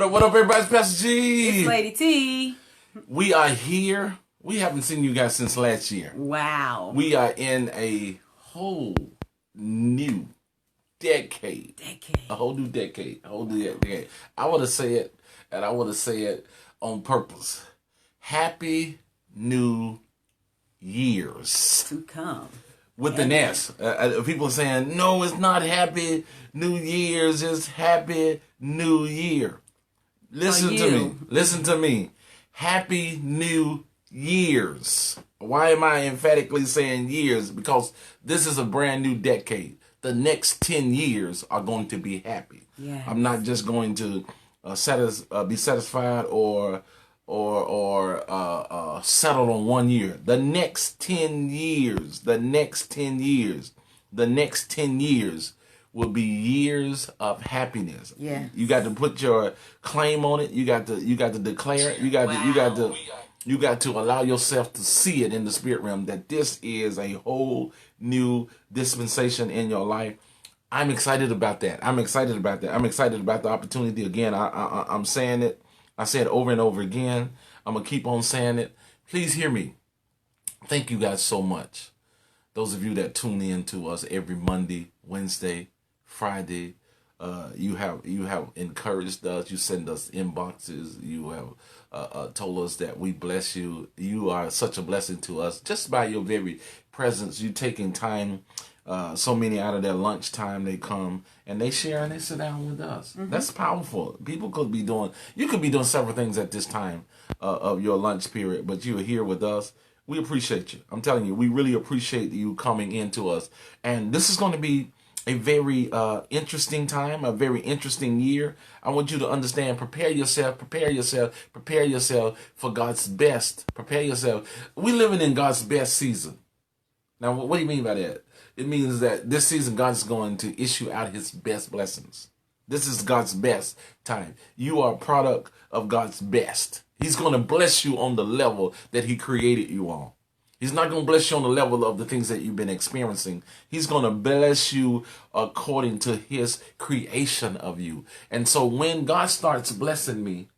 What up, everybody? It's Pastor G. It's Lady T. We are here. We haven't seen you guys since last year. Wow. We are in a whole new decade. A whole new decade. I want to say it, and I want to say it on purpose. Happy New Years. To come. With an S. People are saying, no, it's not Happy New Year's. It's Happy New Year. Listen to me. Happy New Years. Why am I emphatically saying years? Because this is a brand new decade. The next 10 years are going to be happy. Yes. I'm not just going to be satisfied or settle on 1 year. The next 10 years will be years of happiness. Yeah. You got to put your claim on it. You got to declare it. You got to allow yourself to see it in the spirit realm that this is a whole new dispensation in your life. I'm excited about that. I'm excited about the opportunity. Again, I'm saying it. I say it over and over again. I'm going to keep on saying it. Please hear me. Thank you guys so much. Those of you that tune in to us every Monday, Wednesday, Friday, you have encouraged us. You send us inboxes. You have told us that we bless you. You are such a blessing to us just by your very presence. You taking time. So many out of their lunchtime, they come and they share and they sit down with us. Mm-hmm. That's powerful. You could be doing several things at this time of your lunch period, but you are here with us. We appreciate you. I'm telling you, we really appreciate you coming into us. And this is going to be a very interesting time, a very interesting year. I want you to understand, prepare yourself for God's best. Prepare yourself. We're living in God's best season. Now, what do you mean by that? It means that this season God is going to issue out his best blessings. This is God's best time. You are a product of God's best. He's going to bless you on the level that he created you on. He's not going to bless you on the level of the things that you've been experiencing. He's going to bless you according to his creation of you. And so when God starts blessing me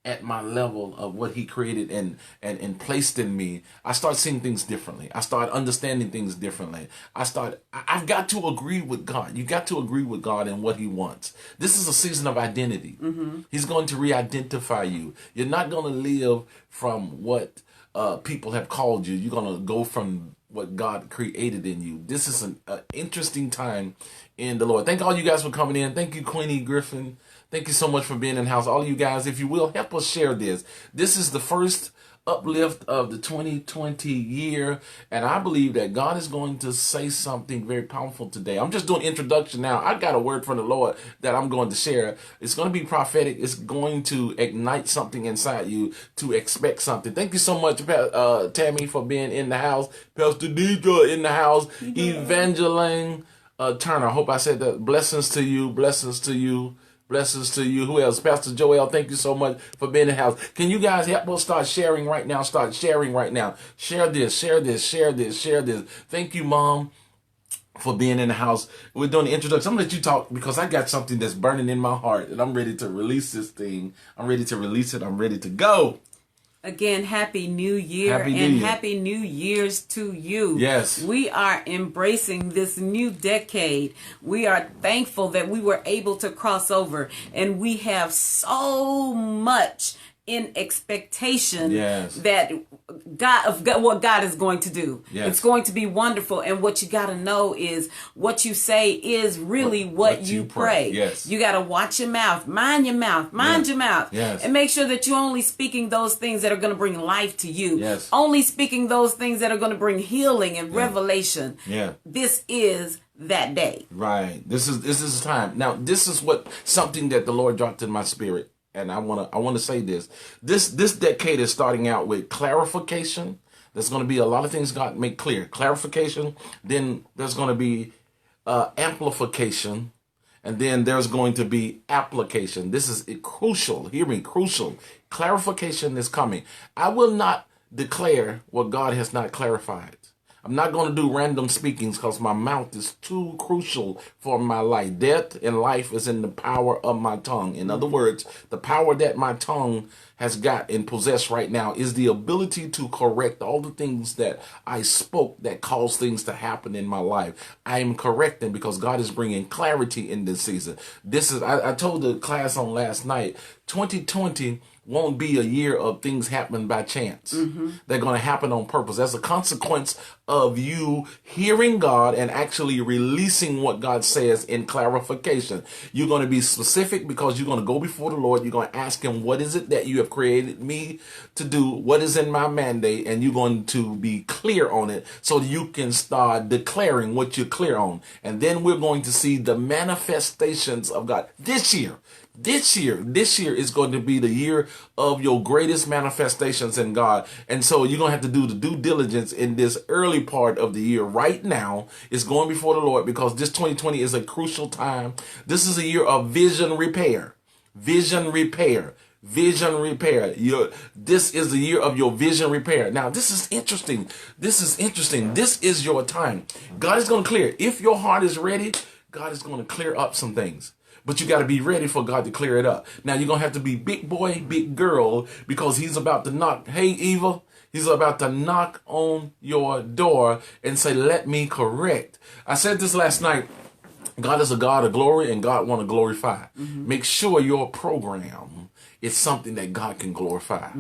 at my level of what he created and placed in me, I start seeing things differently. I start understanding things differently. I've got to agree with God. You got to agree with God in what he wants. This is a season of identity. Mm-hmm. He's going to re-identify you. You're not going to live from what people have called you. You're going to go from what God created in you. This is an interesting time in the Lord. Thank all you guys for coming in. Thank you, Queenie Griffin. Thank you so much for being in the house. All of you guys, if you will, help us share this. This is the first uplift of the 2020 year, and I believe that God is going to say something very powerful today. I'm just doing introduction now. I got a word from the Lord that I'm going to share. It's going to be prophetic. It's going to ignite something inside you to expect something. Thank you so much, Tammy, for being in the house. Pastor Deidre in the house. Yeah. Evangeline Turner. I hope I said that. Blessings to you. Blessings to you. Blessings to you. Who else? Pastor Joel, thank you so much for being in the house. Can you guys help us start sharing right now? Share this. Thank you, Mom, for being in the house. We're doing the introduction. I'm going to let you talk because I got something that's burning in my heart and I'm ready to release this thing. I'm ready to release it. I'm ready to go. Again, Happy New Year Happy New Year's to you. Yes. We are embracing this new decade. We are thankful that we were able to cross over, and we have so much in expectation that what God is going to do. Yes. It's going to be wonderful. And what you got to know is what you say is really what you pray. Yes. You got to watch your mouth, mind your mouth, your mouth, and make sure that you're only speaking those things that are going to bring life to you. Yes. Only speaking those things that are going to bring healing and revelation. Yeah. This is that day. Right. This is time. Now, this is something that the Lord dropped in my spirit. And I want to say this. This decade is starting out with clarification. There's going to be a lot of things God make clear. Clarification. Then there's going to be amplification. And then there's going to be application. This is crucial. Hear me, crucial. Clarification is coming. I will not declare what God has not clarified. I'm not going to do random speakings because my mouth is too crucial for my life. Death and life is in the power of my tongue. In other words, the power that my tongue has got and possess right now is the ability to correct all the things that I spoke that caused things to happen in my life. I am correcting because God is bringing clarity in this season. I told the class on last night, 2020 won't be a year of things happening by chance. They're going to happen on purpose. That's a consequence of you hearing God and actually releasing what God says in clarification. You're going to be specific because you're going to go before the Lord. You're going to ask him, what is it that you have created me to do? What is in my mandate? And you're going to be clear on it so you can start declaring what you're clear on. And then we're going to see the manifestations of God this year. This year is going to be the year of your greatest manifestations in God. And so you're going to have to do the due diligence in this early part of the year. Right now, it's going before the Lord because this 2020 is a crucial time. This is a year of vision repair. Vision repair. Vision repair. This is the year of your vision repair. Now, this is interesting. This is your time. God is going to clear. If your heart is ready, God is going to clear up some things. But you got to be ready for God to clear it up. Now, you're going to have to be big boy, big girl, because he's about to knock. Hey, Eva, he's about to knock on your door and say, let me correct. I said this last night. God is a God of glory and God want to glorify. Make sure your program is something that God can glorify.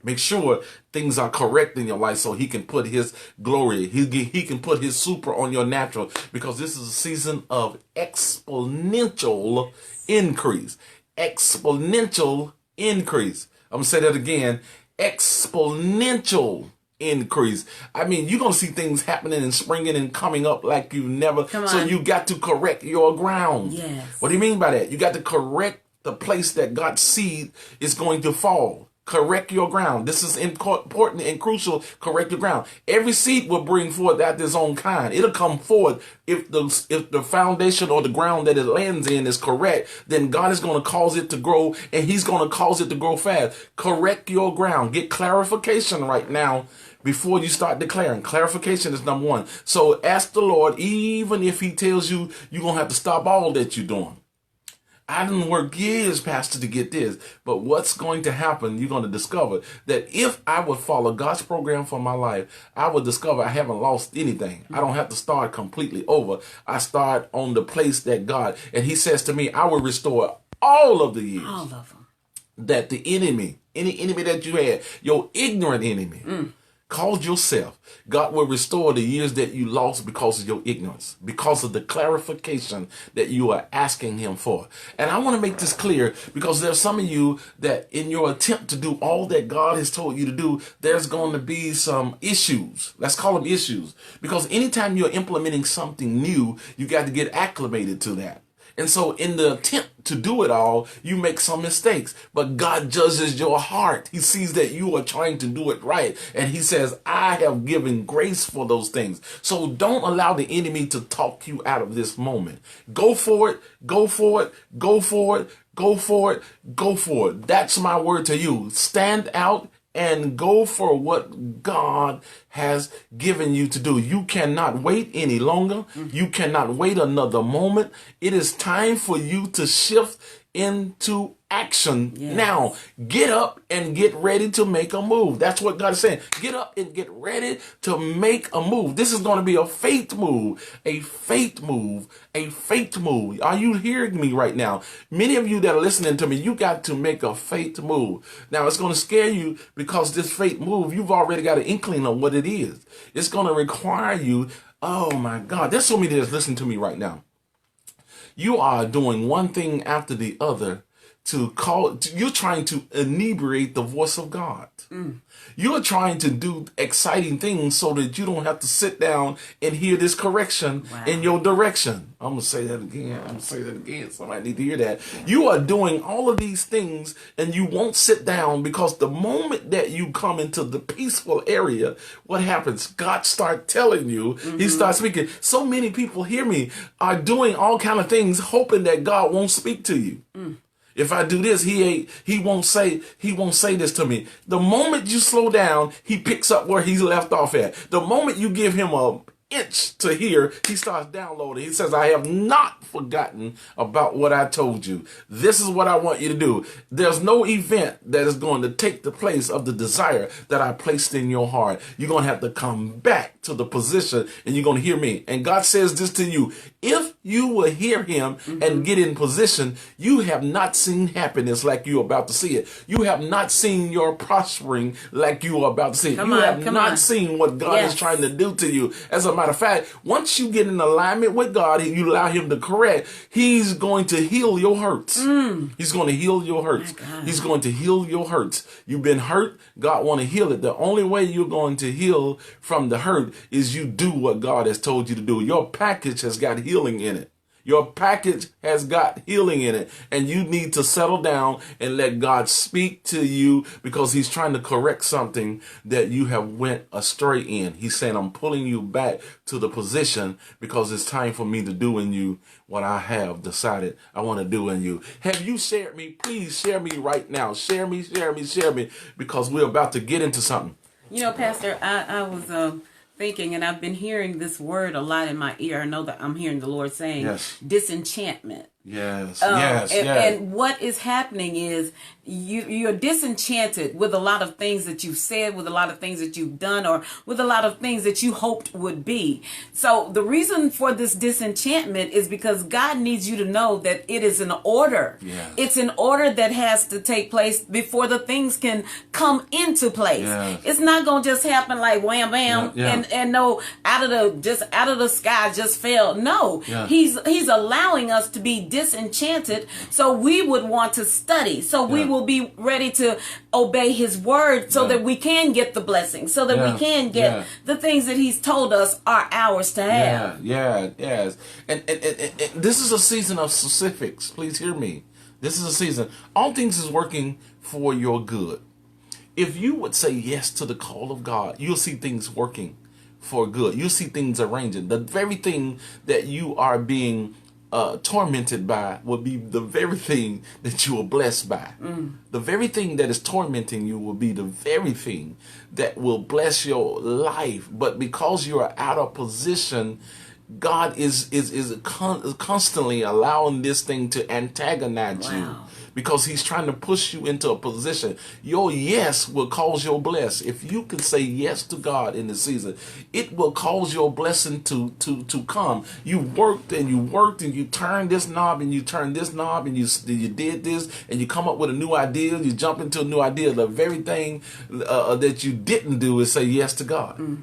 Make sure things are correct in your life so he can put his glory, he can put his super on your natural, because this is a season of exponential increase. Exponential increase. I'm going to say that again. Exponential increase. I mean, you're going to see things happening and springing and coming up like you never. So you got to correct your ground. Yes. What do you mean by that? You got to correct the place that God's seed is going to fall. Correct your ground. This is important and crucial. Correct your ground. Every seed will bring forth after its own kind. It'll come forward if the foundation or the ground that it lands in is correct. Then God is going to cause it to grow, and He's going to cause it to grow fast. Correct your ground. Get clarification right now before you start declaring. Clarification is number one. So ask the Lord, even if He tells you you're gonna have to stop all that you're doing. I didn't work years, Pastor, to get this. But what's going to happen, you're going to discover that if I would follow God's program for my life, I would discover I haven't lost anything. I don't have to start completely over. I start on the place that God, and He says to me, I will restore all of the years. All of them. That the enemy, any enemy that you had, your ignorant enemy, called yourself, God will restore the years that you lost because of your ignorance, because of the clarification that you are asking Him for. And I want to make this clear because there's some of you that in your attempt to do all that God has told you to do, there's going to be some issues. Let's call them issues. Because anytime you're implementing something new, you got to get acclimated to that. And so in the attempt to do it all, you make some mistakes. But God judges your heart. He sees that you are trying to do it right. And He says, I have given grace for those things. So don't allow the enemy to talk you out of this moment. Go for it. Go for it. Go for it. Go for it. Go for it. That's my word to you. Stand out and go for what God has given you to do. You cannot wait any longer. You cannot wait another moment. It is time for you to shift into action. Yes. Now, get up and get ready to make a move. That's what God is saying. Get up and get ready to make a move. This is going to be a faith move, a faith move, a faith move. Are you hearing me right now? Many of you that are listening to me, you got to make a faith move. Now, it's going to scare you because this faith move, you've already got an inkling of what it is. It's going to require you. Oh my God, there's so many that's listening to me right now. You are doing one thing after the other you're trying to inebriate the voice of God. You're trying to do exciting things so that you don't have to sit down and hear this correction in your direction. I'm going to say that again. Somebody need to hear that. You are doing all of these things and you won't sit down because the moment that you come into the peaceful area, what happens? God starts telling you, He starts speaking. So many people, hear me, are doing all kind of things hoping that God won't speak to you. If I do this, he won't say this to me. The moment you slow down, he picks up where he's left off at. The moment you give him a inch to hear, he starts downloading. He says, I have not forgotten about what I told you. This is what I want you to do. There's no event that is going to take the place of the desire that I placed in your heart. You're going to have to come back to the position and you're going to hear me. And God says this to you. If you will hear him and get in position, you have not seen happiness like you're about to see it. You have not seen your prospering like you are about to see it. You have not seen what God is trying to do to you. As a matter of fact, once you get in alignment with God and you allow him to correct, he's going to heal your hurts. He's going to heal your hurts. He's going to heal your hurts. You've been hurt. God want to heal it. The only way you're going to heal from the hurt is you do what God has told you to do. Your package has got healing in it. Your package has got healing in it, and you need to settle down and let God speak to you because he's trying to correct something that you have went astray in. He's saying, I'm pulling you back to the position because it's time for me to do in you what I have decided I want to do in you. Have you shared me? Please share me right now. Share me, because we're about to get into something. You know, Pastor, I was thinking, and I've been hearing this word a lot in my ear. I know that I'm hearing the Lord saying disenchantment. Yes, and what is happening is you're disenchanted with a lot of things that you've said, with a lot of things that you've done, or with a lot of things that you hoped would be. So the reason for this disenchantment is because God needs you to know that it is an order. Yes. It's an order that has to take place before the things can come into place. Yes. It's not going to just happen like wham, bam, and no, out of the sky just fell. No, he's allowing us to be disenchanted so we would want to study, so we will be ready to obey his word so that we can get the blessing, so that we can get the things that he's told us are ours to have. Yes. And this is a season of specifics. Please hear me. This is a season. All things is working for your good. If you would say yes to the call of God, you'll see things working for good. You'll see things arranging. The very thing that you are being tormented by will be the very thing that you are blessed by. The very thing that is tormenting you will be the very thing that will bless your life. But because you are out of position, God is constantly allowing this thing to antagonize you. Because he's trying to push you into a position. Your yes will cause your bless. If you can say yes to God in the season, it will cause your blessing to come. You worked and you turned this knob and you turned this knob and you did this and you come up with a new idea. You jump into a new idea. The very thing that you didn't do is say yes to God.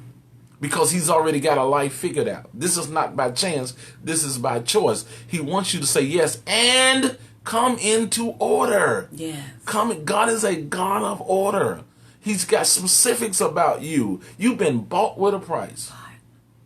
Because he's already got a life figured out. This is not by chance. This is by choice. He wants you to say yes and come into order. Yes. God is a God of order. He's got specifics about you. You've been bought with a price.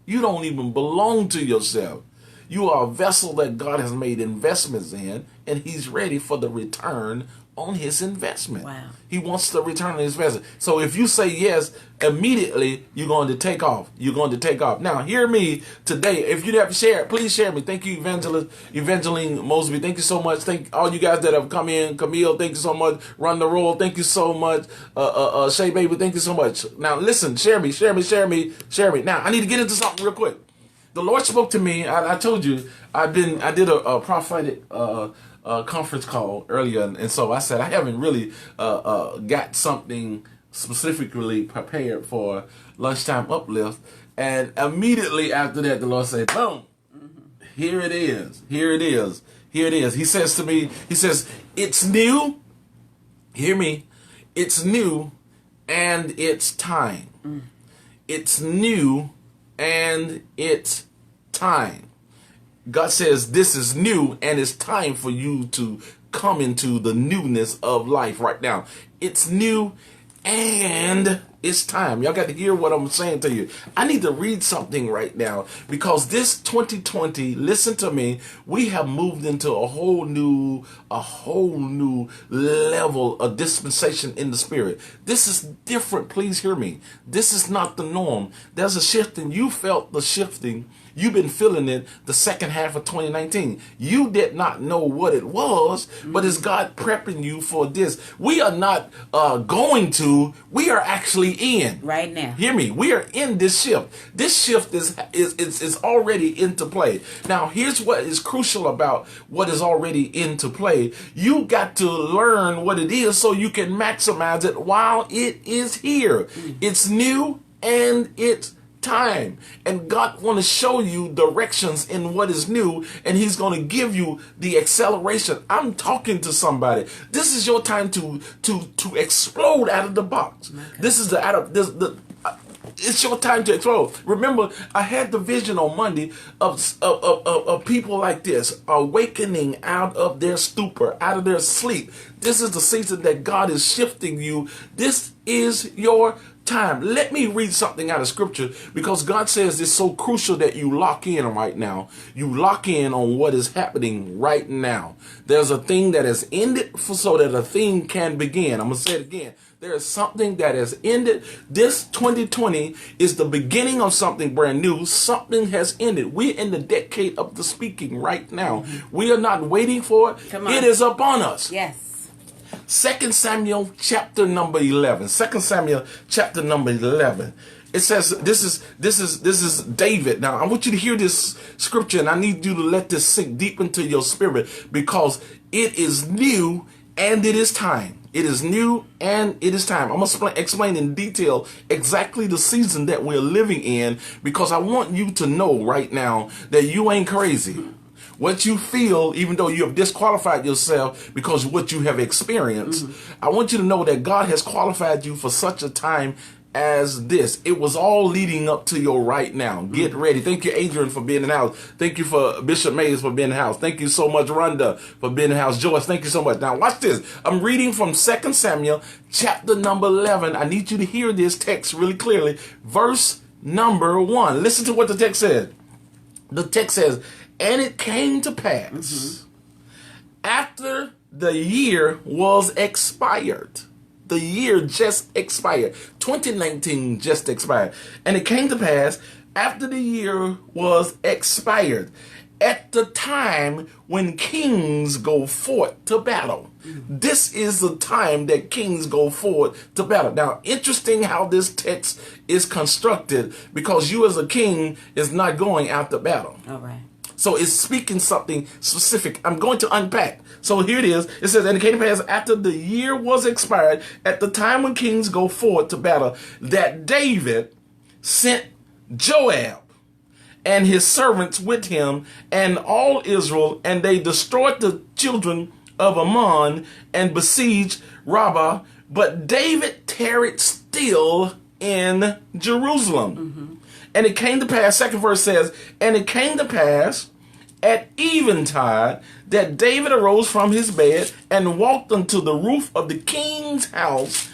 You don't even belong to yourself. You are a vessel that God has made investments in, and he's ready for the return on his investment. Wow. He wants the return on his investment. So if you say yes, immediately you're going to take off. You're going to take off. Now, hear me today. If you have shared, please share me. Thank you, Evangeline Mosby. Thank you so much. Thank all you guys that have come in. Camille, thank you so much. Run the Roll, thank you so much. Shay Baby, thank you so much. Now, listen, share me. Now, I need to get into something real quick. The Lord spoke to me. I told you, I did a prophetic conference call earlier, and so I said I haven't really got something specifically prepared for lunchtime uplift. And immediately after that, the Lord said, boom, here it is. He says to me, it's new. Hear me. It's new and it's time. It's new and it's time. God says this is new and it's time for you to come into the newness of life right now. It's new and It's time. Y'all got to hear what I'm saying to you. I need to read something right now because this 2020, listen to me, we have moved into a whole new level of dispensation in the spirit. This is different. Please hear me. This is not the norm. There's a shifting. You felt the shifting. You've been feeling it the second half of 2019. You did not know what it was, but is God prepping you for this? We are not we are actually in. Right now. Hear me. We are in this shift. This shift is already into play. Now, here's what is crucial about what is already into play. You got to learn what it is so you can maximize it while it is here. It's new and it's time, and God want to show you directions in what is new, and he's going to give you the acceleration. I'm talking to somebody. This is your time to explode out of the box. This is it's your time to explode. Remember, I had the vision on Monday of people like this awakening out of their stupor, out of their sleep. This is the season that God is shifting you. This is your time. Let me read something out of scripture because God says it's so crucial that you lock in right now. You lock in on what is happening right now. There's a thing that has ended so that a thing can begin. I'm going to say it again. There is something that has ended. This 2020 is the beginning of something brand new. Something has ended. We're in the decade of the speaking right now. We are not waiting for it. It is upon us. Yes. 2 Samuel chapter number 11. 2 Samuel chapter number 11. It says, this is David. Now, I want you to hear this scripture, and I need you to let this sink deep into your spirit because it is new and it is time. It is new and it is time. I'm going to explain in detail exactly the season that we're living in because I want you to know right now that you ain't crazy. What you feel, even though you have disqualified yourself because of what you have experienced, I want you to know that God has qualified you for such a time as this. It was all leading up to your right now. Get ready. Thank you, Adrian, for being in the house. Thank you for Bishop Mays for being in the house. Thank you so much, Rhonda, for being in the house. Joyce, thank you so much. Now, watch this. I'm reading from 2 Samuel chapter number 11. I need you to hear this text really clearly. Verse number 1. Listen to what the text says. The text says, and it came to pass after the year was expired. The year just expired. 2019 just expired. And it came to pass after the year was expired, at the time when kings go forth to battle. This is the time that kings go forth to battle. Now, interesting how this text is constructed because you as a king is not going out to battle. All right. So it's speaking something specific. I'm going to unpack. So here it is. It says, and it came to pass after the year was expired, at the time when kings go forward to battle, that David sent Joab and his servants with him and all Israel, and they destroyed the children of Ammon and besieged Rabbah. But David tarried still in Jerusalem. And it came to pass, second verse says, and it came to pass at eventide that David arose from his bed and walked unto the roof of the king's house.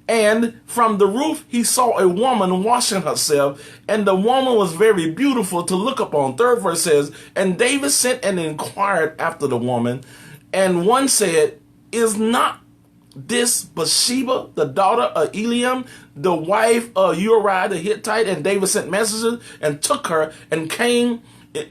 And from the roof he saw a woman washing herself, and the woman was very beautiful to look upon. Third verse says, and David sent and inquired after the woman. And one said, is not this Bathsheba, the daughter of Eliam, the wife of Uriah the Hittite? And David sent messengers and took her and came,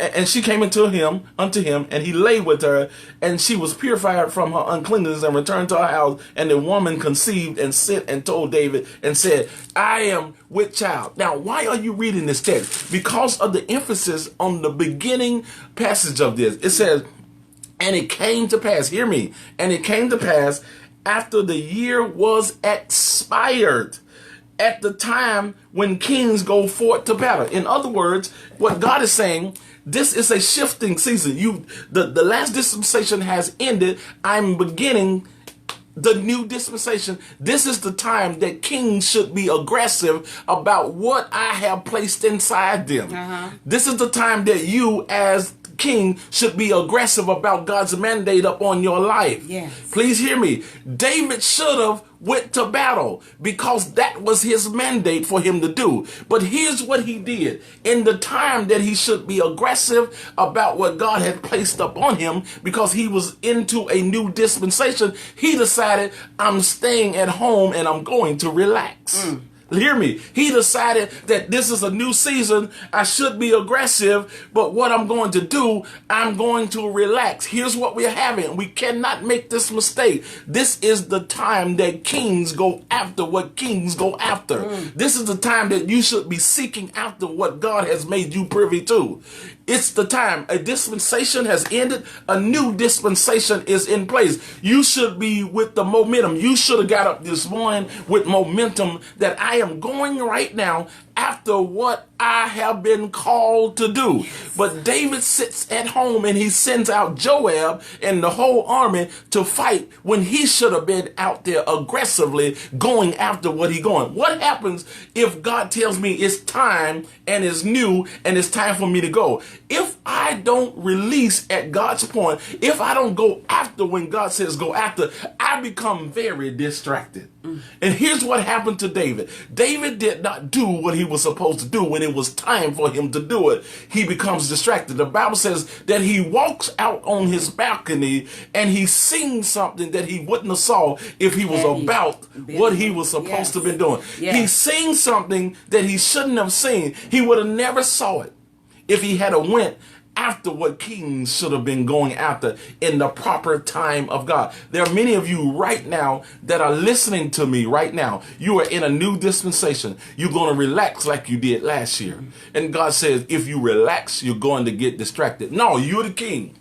and she came unto him, and he lay with her, and she was purified from her uncleanness and returned to her house. And the woman conceived and sent and told David and said, I am with child. Now, why are you reading this text? Because of the emphasis on the beginning passage of this. It says, and it came to pass, hear me, and it came to pass after the year was expired, at the time when kings go forth to battle. In other words, what God is saying, this is a shifting season. The last dispensation has ended. I'm beginning the new dispensation. This is the time that kings should be aggressive about what I have placed inside them. This is the time that you as king should be aggressive about God's mandate upon your life. Yes. Please hear me. David should have went to battle because that was his mandate for him to do. But here's what he did. In the time that he should be aggressive about what God had placed upon him because he was into a new dispensation, he decided, I'm staying at home and I'm going to relax. Hear me. He decided that this is a new season. I should be aggressive, but what I'm going to do, I'm going to relax. Here's what we're having. We cannot make this mistake. This is the time that kings go after what kings go after. This is the time that you should be seeking after what God has made you privy to. It's the time. A dispensation has ended. A new dispensation is in place. You should be with the momentum. You should have got up this morning with momentum that I am going right now after what I have been called to do. But David sits at home and he sends out Joab and the whole army to fight when he should have been out there aggressively going after what he's going. What happens if God tells me it's time and it's new and it's time for me to go? If I don't release at God's point, if I don't go after when God says go after, I become very distracted. And here's what happened to David. David did not do what he was supposed to do when it was time for him to do it. He becomes distracted. The Bible says that he walks out on his balcony and he sings something that he wouldn't have saw if he was about what he was supposed to be doing. He sings something that he shouldn't have seen. He would have never saw it if he had went after what kings should have been going after in the proper time of God. There are many of you right now that are listening to me right now. You are in a new dispensation. You're going to relax like you did last year. And God says, if you relax, you're going to get distracted. No, you're the king.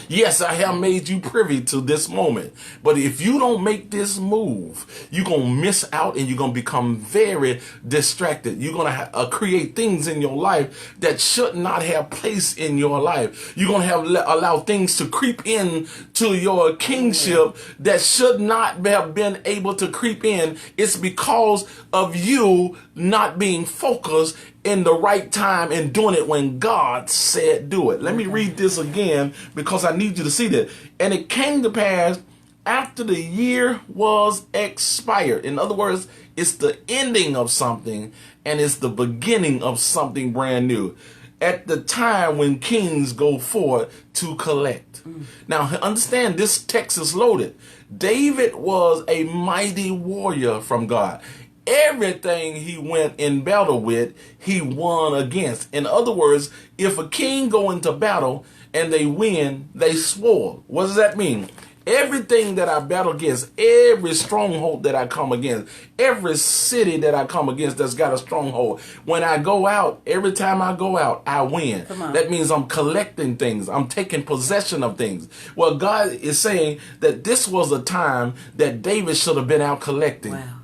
Yes, I have made you privy to this moment. But if you don't make this move, you're going to miss out and you're going to become very distracted. You're going to create things in your life that should not have place in your life. You're going to allow things to creep in to your kingship that should not have been able to creep in. It's because of you not being focused in the right time and doing it when God said do it. Let me read this again because I need you to see that. And it came to pass after the year was expired. In other words, it's the ending of something and it's the beginning of something brand new. At the time when kings go forward to collect. Now, understand this text is loaded. David was a mighty warrior from God. Everything he went in battle with, he won against. In other words, if a king go into battle and they win, they swore. What does that mean? Everything that I battle against, every stronghold that I come against, every city that I come against that's got a stronghold, when I go out, every time I go out, I win. That means I'm collecting things. I'm taking possession of things. Well, God is saying that this was a time that David should have been out collecting. Wow.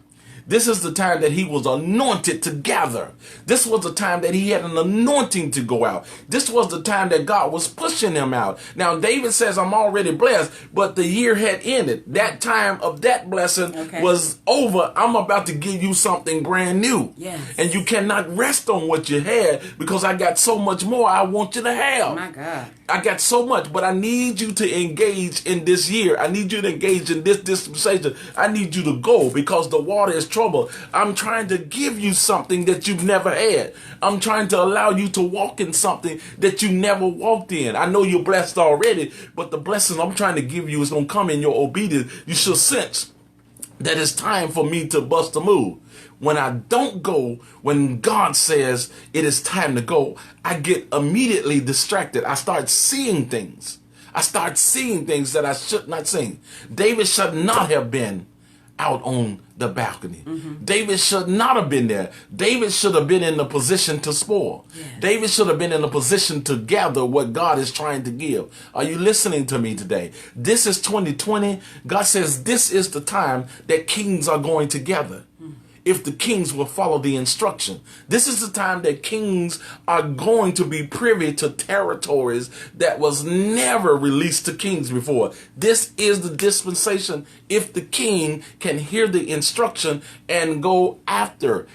This is the time that he was anointed to gather. This was the time that he had an anointing to go out. This was the time that God was pushing him out. Now, David says, I'm already blessed, but the year had ended. That time of that blessing was over. I'm about to give you something brand new. Yes. And you cannot rest on what you had because I got so much more I want you to have. Oh my God. I got so much, but I need you to engage in this year. I need you to engage in this dispensation. I need you to go because the water is trouble. I'm trying to give you something that you've never had. I'm trying to allow you to walk in something that you never walked in. I know you're blessed already, but the blessing I'm trying to give you is going to come in your obedience. You should sense that it's time for me to bust a move. When I don't go, when God says it is time to go, I get immediately distracted. I start seeing things. I start seeing things that I should not see. David should not have been out on the balcony. David should not have been there. David should have been in the position to spoil. David should have been in a position to gather what God is trying to give. Are you listening to me today? This is 2020. God says this is the time that kings are going to gather. if the kings will follow the instruction. This is the time that kings are going to be privy to territories that was never released to kings before. This is the dispensation if the king can hear the instruction and go after.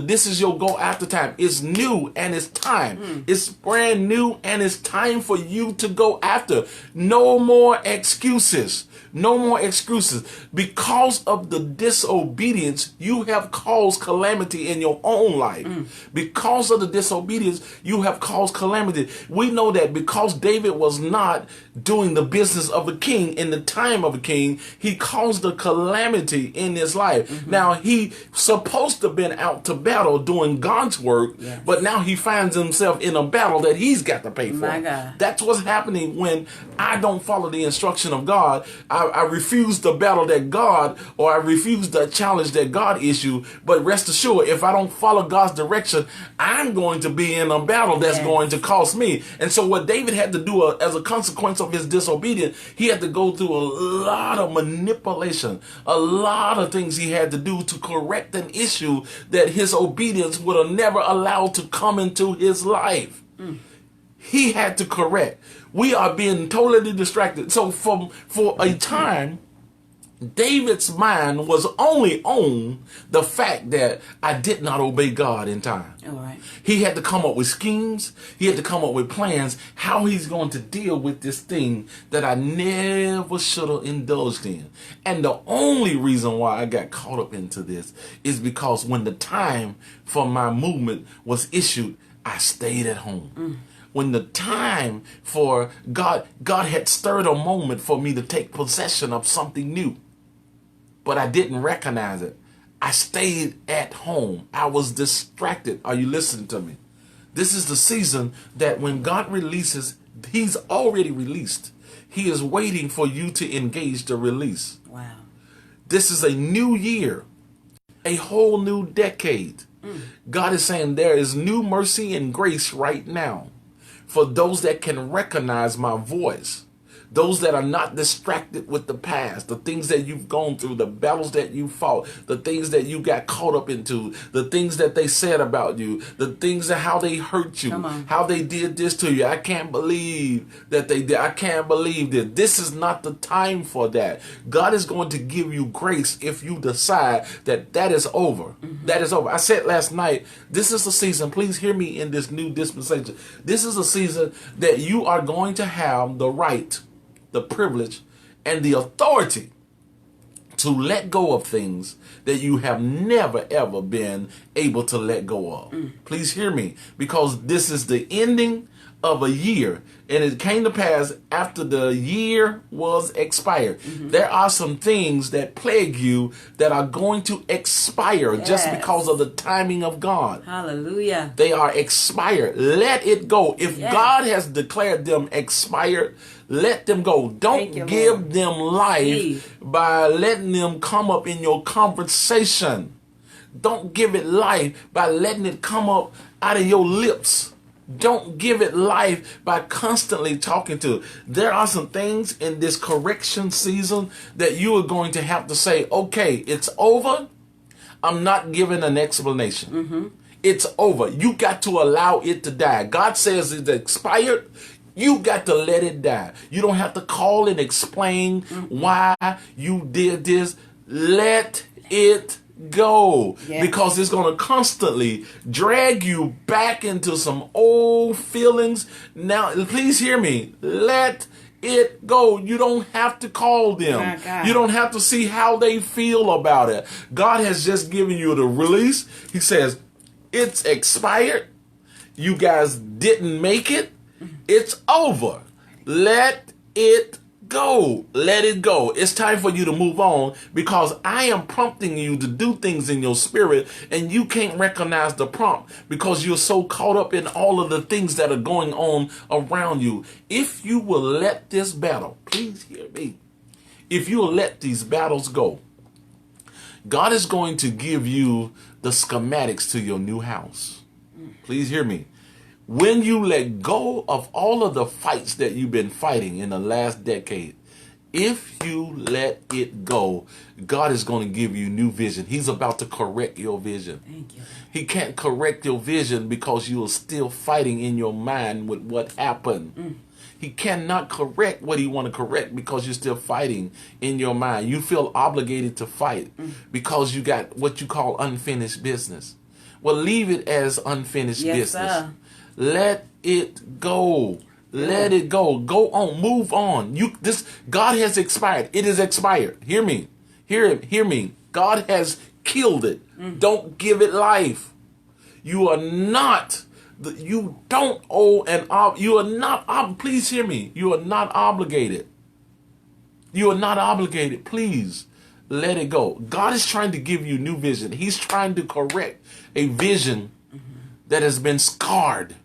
This is your go after time. It's new and it's time. It's brand new and it's time for you to go after. No more excuses. No more excuses. Because of the disobedience, you have caused calamity in your own life. Because of the disobedience, you have caused calamity. We know that because David was not doing the business of a king in the time of a king, he caused a calamity in his life. Now, he supposed to have been out to battle doing God's work, but now he finds himself in a battle that he's got to pay for. My God. That's what's happening when I don't follow the instruction of God. I refuse the battle that God, or I refuse the challenge that God issued. But rest assured, if I don't follow God's direction, I'm going to be in a battle that's going to cost me. And so what David had to do as a consequence of his disobedience, he had to go through a lot of manipulation, a lot of things he had to do to correct an issue that his obedience would have never allowed to come into his life. He had to correct. We are being totally distracted. So for a time, David's mind was only on the fact that I did not obey God in time. All right. He had to come up with schemes. He had to come up with plans how he's going to deal with this thing that I never should have indulged in. And the only reason why I got caught up into this is because when the time for my movement was issued, I stayed at home. When the time for God had stirred a moment for me to take possession of something new, but I didn't recognize it. I stayed at home. I was distracted. Are you listening to me? This is the season that when God releases, he's already released. He is waiting for you to engage the release. Wow. This is a new year, a whole new decade. God is saying there is new mercy and grace right now for those that can recognize my voice. Those that are not distracted with the past, the things that you've gone through, the battles that you fought, the things that you got caught up into, the things that they said about you, the things that how they hurt you, how they did this to you. I can't believe that they did. I can't believe that. This is not the time for that. God is going to give you grace if you decide that that is over. That is over. I said last night, this is the season. Please hear me in this new dispensation. This is a season that you are going to have the right, the privilege, and the authority to let go of things that you have never ever been able to let go of. Please hear me, because this is the ending of a year, and it came to pass after the year was expired. There are some things that plague you that are going to expire just because of the timing of God. Hallelujah. They are expired. Let it go. If God has declared them expired, let them go. Don't give them life by letting them come up in your conversation. Don't give it life by letting it come up out of your lips. Don't give it life by constantly talking to it. There are some things in this correction season that you are going to have to say, okay, it's over. I'm not giving an explanation. It's over. You got to allow it to die. God says it's expired. You got to let it die. You don't have to call and explain why you did this. Let it go, because it's going to constantly drag you back into some old feelings. Now, please hear me. Let it go. You don't have to call them. You don't have to see how they feel about it. God has just given you the release. He says, it's expired. You guys didn't make it. It's over. Let it go. Let it go. It's time for you to move on, because I am prompting you to do things in your spirit, and you can't recognize the prompt because you're so caught up in all of the things that are going on around you. If you will let this battle, please hear me, if you will let these battles go, God is going to give you the schematics to your new house. Please hear me. When you let go of all of the fights that you've been fighting in the last decade, if you you let it go, God is going to give you new vision. He's about to correct your vision. Thank you. He can't correct your vision because you are still fighting in your mind with what happened. He cannot correct what he want to correct because you're still fighting in your mind. You feel obligated to fight because you got what you call unfinished business. Well, leave it as unfinished business. Sir. Let it go. Let it go. Go on. Move on. God has expired. It is expired. Hear me. Hear me. God has killed it. Don't give it life. You are not. You don't owe you are not. Please hear me. You are not obligated. You are not obligated. Please let it go. God is trying to give you new vision. He's trying to correct a vision that has been scarred.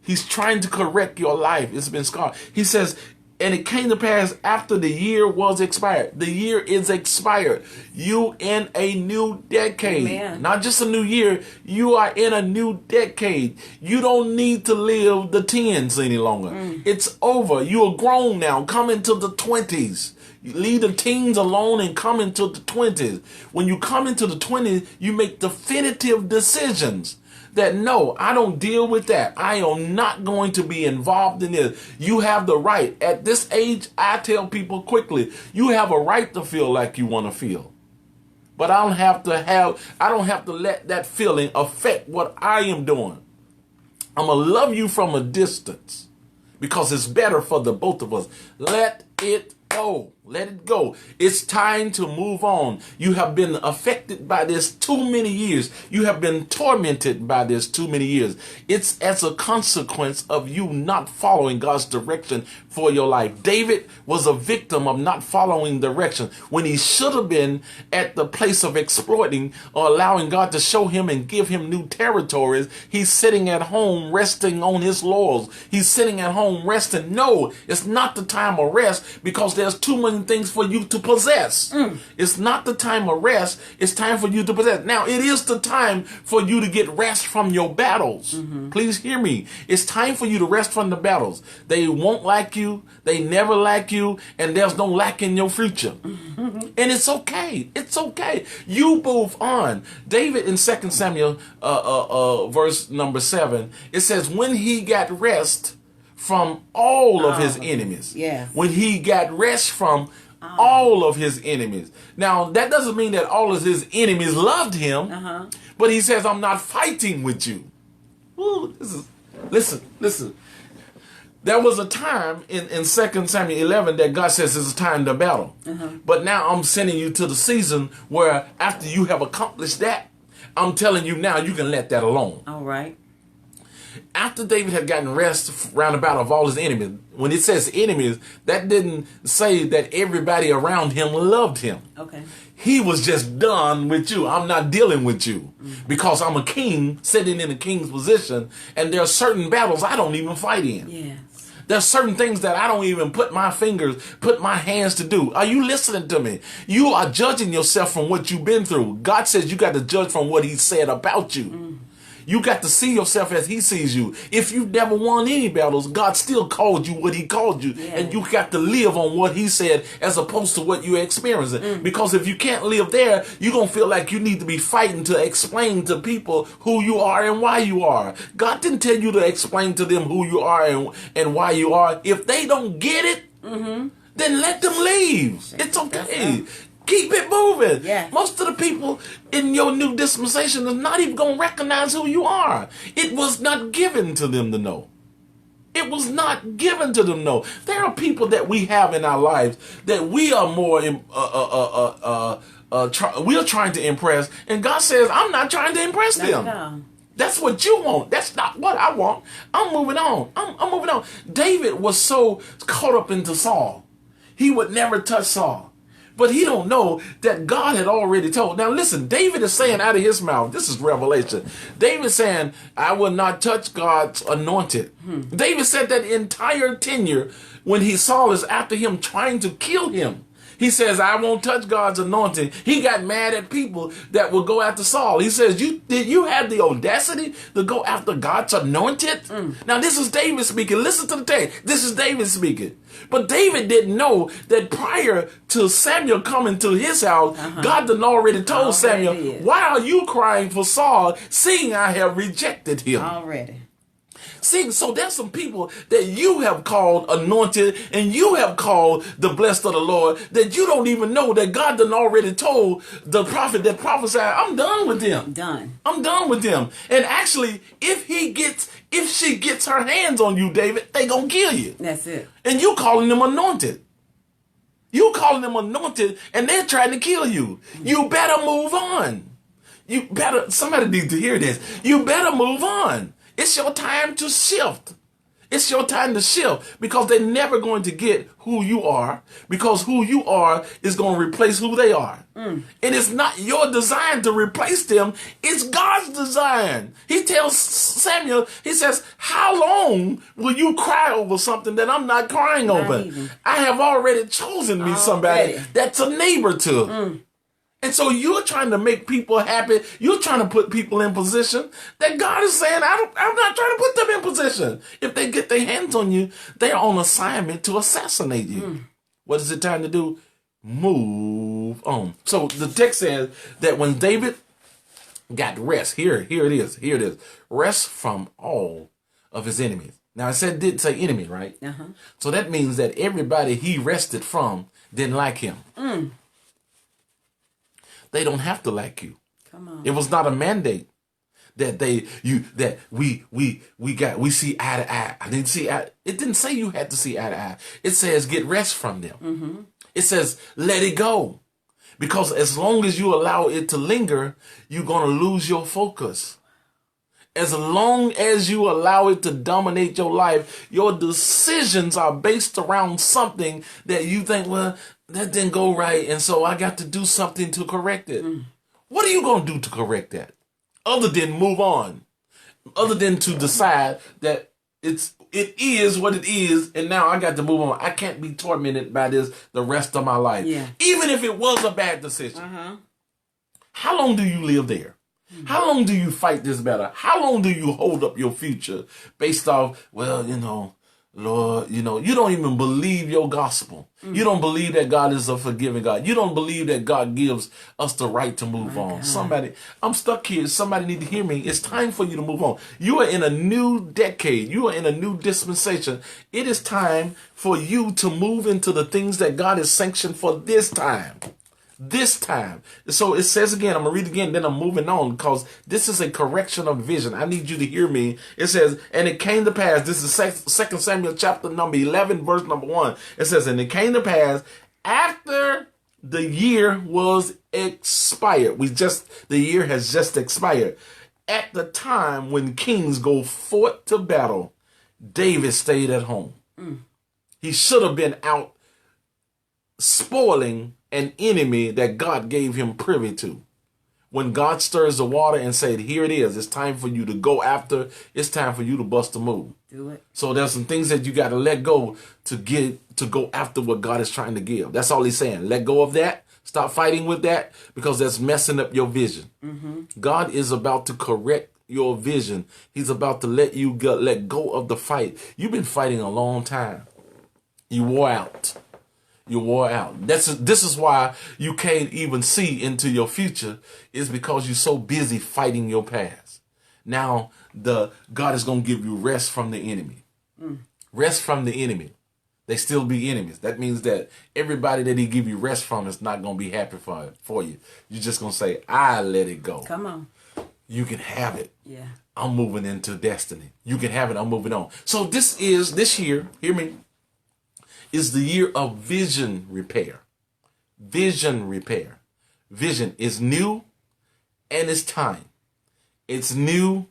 He's trying to correct your life. It's been scarred. He says, and it came to pass after the year was expired. The year is expired. You in a new decade. Amen. Not just a new year. You are in a new decade. You don't need to live the tens any longer. It's over. You are grown now. Come into the 20s. You leave the teens alone and come into the 20s. When you come into the 20s, you make definitive decisions. That no, I don't deal with that. I am not going to be involved in this. You have the right. At this age, I tell people quickly, you have a right to feel like you want to feel. But I don't have to let that feeling affect what I am doing. I'm going to love you from a distance because it's better for the both of us. Let it go. Let it go. It's time to move on. You have been affected by this too many years. You have been tormented by this too many years. It's as a consequence of you not following God's direction for your life. David was a victim of not following direction when he should have been at the place of exploiting or allowing God to show him and give him new territories. He's sitting at home resting on his laurels. He's sitting at home resting. No, it's not the time of rest because there's too many things for you to possess. It's not the time of rest. It's time for you to possess. Now, it is the time for you to get rest from your battles. Please hear me. It's time for you to rest from the battles. They won't like you. They never like you. And there's no lack in your future. And it's okay. It's okay. You move on. David in 2 Samuel verse number 7, it says, when he got rest from all of his enemies. Yes. When he got rest from all of his enemies. Now, that doesn't mean that all of his enemies loved him, but he says, I'm not fighting with you. Ooh, listen. There was a time in 2 Samuel 11 that God says it's a time to battle. But now I'm sending you to the season where after you have accomplished that, I'm telling you now you can let that alone. All right. After David had gotten rest round about of all his enemies, when it says enemies, that didn't say that everybody around him loved him. Okay. He was just done with you. I'm not dealing with you because I'm a king sitting in a king's position, and there are certain battles I don't even fight in. Yes. There's certain things that I don't even put my hands to do. Are you listening to me? You are judging yourself from what you've been through. God says you got to judge from what he said about you. You got to see yourself as he sees you. If you've never won any battles, God still called you what he called you. Yeah. And you got to live on what he said as opposed to what you're experiencing. Because if you can't live there, you're going to feel like you need to be fighting to explain to people who you are and why you are. God didn't tell you to explain to them who you are and why you are. If they don't get it, then let them leave. It's okay. Keep it moving. Yeah. Most of the people in your new dispensation is not even going to recognize who you are. It was not given to them to know. It was not given to them to know. There are people that we have in our lives that we are more we are trying to impress, and God says, I'm not trying to impress them. No. That's what you want. That's not what I want. I'm moving on. I'm moving on. David was so caught up into Saul. He would never touch Saul. But he don't know that God had already told. Now listen, David is saying out of his mouth, this is Revelation. David saying, I will not touch God's anointed. David said that entire tenure when Saul is after him trying to kill him. He says, I won't touch God's anointing. He got mad at people that will go after Saul. He says, did you have the audacity to go after God's anointed? Now, this is David speaking. Listen to the text. This is David speaking. But David didn't know that prior to Samuel coming to his house, God had already told Samuel, why are you crying for Saul, seeing I have rejected him? Already. See, so there's some people that you have called anointed and you have called the blessed of the Lord that you don't even know that God done already told the prophet that prophesied, I'm done with them. Done. I'm done with them. And actually, if she gets her hands on you, David, they gonna kill you. That's it. And you calling them anointed. You calling them anointed and they're trying to kill you. You better move on. Somebody needs to hear this. You better move on. It's your time to shift. It's your time to shift because they're never going to get who you are because who you are is going to replace who they are. And it's not your design to replace them. It's God's design. He tells Samuel, he says, how long will you cry over something that I'm not crying over? I have already chosen me somebody that's a neighbor to. And so you're trying to make people happy. You're trying to put people in position that God is saying, I'm not trying to put them in position. If they get their hands on you, they're on assignment to assassinate you. What is it time to do? Move on. So the text says that when David got rest, here it is. Rest from all of his enemies. Now it did say enemy, right? So that means that everybody he rested from didn't like him. They don't have to like you. Come on. It was not a mandate that we see eye to eye. I didn't see eye. It didn't say you had to see eye to eye. It says get rest from them. It says let it go. Because as long as you allow it to linger, you're going to lose your focus. As long as you allow it to dominate your life, your decisions are based around something that you think, well, that didn't go right, and so I got to do something to correct it. What are you going to do to correct that? Other than move on. Other than to decide that it is what it is, and now I got to move on. I can't be tormented by this the rest of my life. Even if it was a bad decision. How long do you live there? How long do you fight this battle? How long do you hold up your future based off, well, Lord, you don't even believe your gospel. You don't believe that God is a forgiving God. You don't believe that God gives us the right to move on. Somebody, I'm stuck here. Somebody need to hear me. It's time for you to move on. You are in a new decade. You are in a new dispensation. It is time for you to move into the things that God has sanctioned for this time. This time. So it says again, I'm going to read again, then I'm moving on because this is a correction of vision. I need you to hear me. It says, and it came to pass, this is 2 Samuel chapter number 11, verse number 1. It says, and it came to pass after the year was expired. The year has just expired. At the time when kings go forth to battle, David stayed at home. He should have been out spoiling an enemy that God gave him privy to. When God stirs the water and said, here it is, it's time for you to go after, it's time for you to bust a move. Do it. So there's some things that you got to let go to go after what God is trying to give. That's all he's saying. Let go of that. Stop fighting with that because that's messing up your vision. God is about to correct your vision. He's about to let you let go of the fight. You've been fighting a long time. You wore out. You wore out. This is why you can't even see into your future, is because you're so busy fighting your past. Now, God is going to give you rest from the enemy. Rest from the enemy. They still be enemies. That means that everybody that he give you rest from is not going to be happy for you. You're just going to say, I let it go. Come on. You can have it. Yeah. I'm moving into destiny. You can have it. I'm moving on. So this year, hear me, is the year of vision repair. Vision repair. Vision is new and it's time. It's new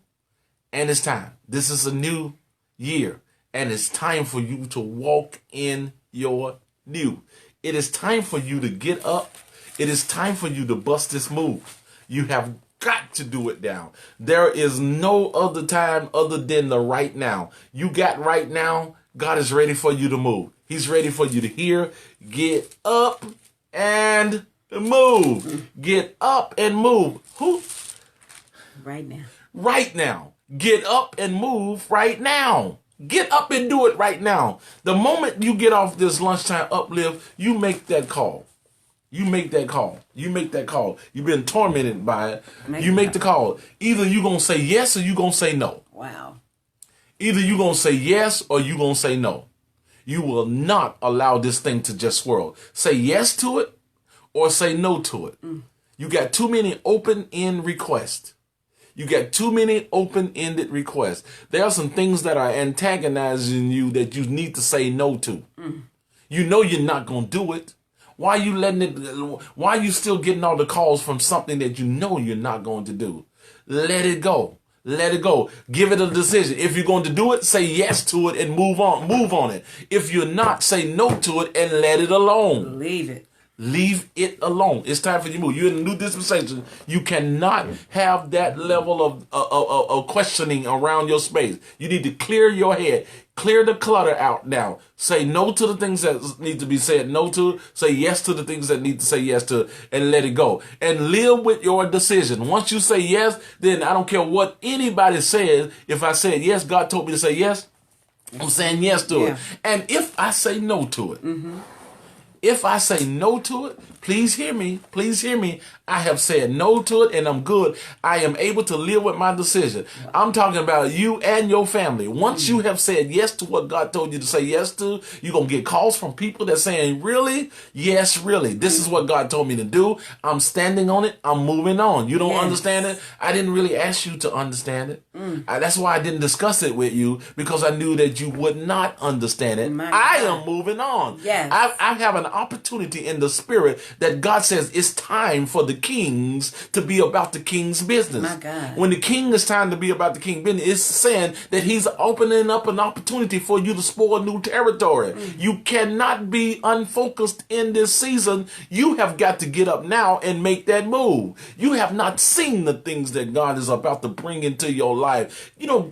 and it's time. This is a new year and it's time for you to walk in your new. It is time for you to get up. It is time for you to bust this move. You have got to do it now. There is no other time other than the right now. You got right now. God is ready for you to move. He's ready for you to hear, get up, and move. Get up and move. Who? Right now. Right now. Get up and move right now. Get up and do it right now. The moment you get off this lunchtime uplift, you make that call. You make that call. You make that call. You've been tormented by it. You make the call. Either you're going to say yes or you're going to say no. Wow. Either you're going to say yes or you're going to say no. You will not allow this thing to just swirl. Say yes to it or say no to it. You got too many open-end requests. You got too many open-ended requests. There are some things that are antagonizing you that you need to say no to. You know you're not going to do it. Why are you letting it? Why are you still getting all the calls from something that you know you're not going to do? Let it go. Let it go. Give it a decision. If you're going to do it, say yes to it and move on. Move on it. If you're not, say no to it and let it alone. Leave it. Leave it alone. It's time for you to move. You're in a new dispensation. You cannot have that level of questioning around your space. You need to clear your head. Clear the clutter out now. Say no to the things that need to be said no to. Say yes to the things that need to say yes to, and let it go. And live with your decision. Once you say yes, then I don't care what anybody says. If I said yes, God told me to say yes, I'm saying yes to it. And if I say no to it, if I say no to it, please hear me. Please hear me. I have said no to it and I'm good. I am able to live with my decision. I'm talking about you and your family. Once you have said yes to what God told you to say yes to, you're going to get calls from people that saying, really? Yes, really. This is what God told me to do. I'm standing on it. I'm moving on. You don't understand it? I didn't really ask you to understand it. That's why I didn't discuss it with you, because I knew that you would not understand it. I am moving on. Yes. I have an opportunity in the spirit that God says it's time for the kings to be about the king's business. My God. When the king is time to be about the king's business, it's saying that he's opening up an opportunity for you to spoil new territory. You cannot be unfocused in this season. You have got to get up now and make that move. You have not seen the things that God is about to bring into your life. You know,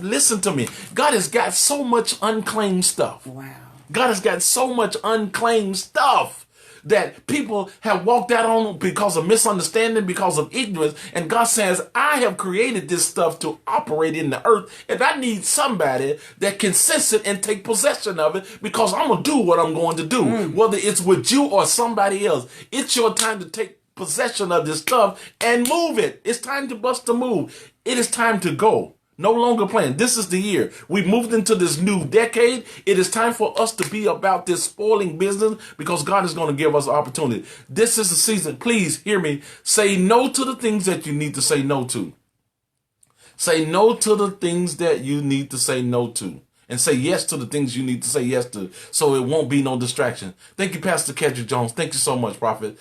listen to me, God has got so much unclaimed stuff. Wow. God has got so much unclaimed stuff that people have walked out on because of misunderstanding, because of ignorance. And God says, I have created this stuff to operate in the earth, and I need somebody that can sense it and take possession of it, because I'm going to do what I'm going to do, whether it's with you or somebody else. It's your time to take possession of this stuff and move it. It's time to bust a move. It is time to go. No longer playing. This is the year. We've moved into this new decade. It is time for us to be about this spoiling business, because God is going to give us opportunity. This is the season. Please hear me. Say no to the things that you need to say no to. Say no to the things that you need to say no to. And say yes to the things you need to say yes to, so it won't be no distraction. Thank you, Pastor Kedrick Jones. Thank you so much, Prophet.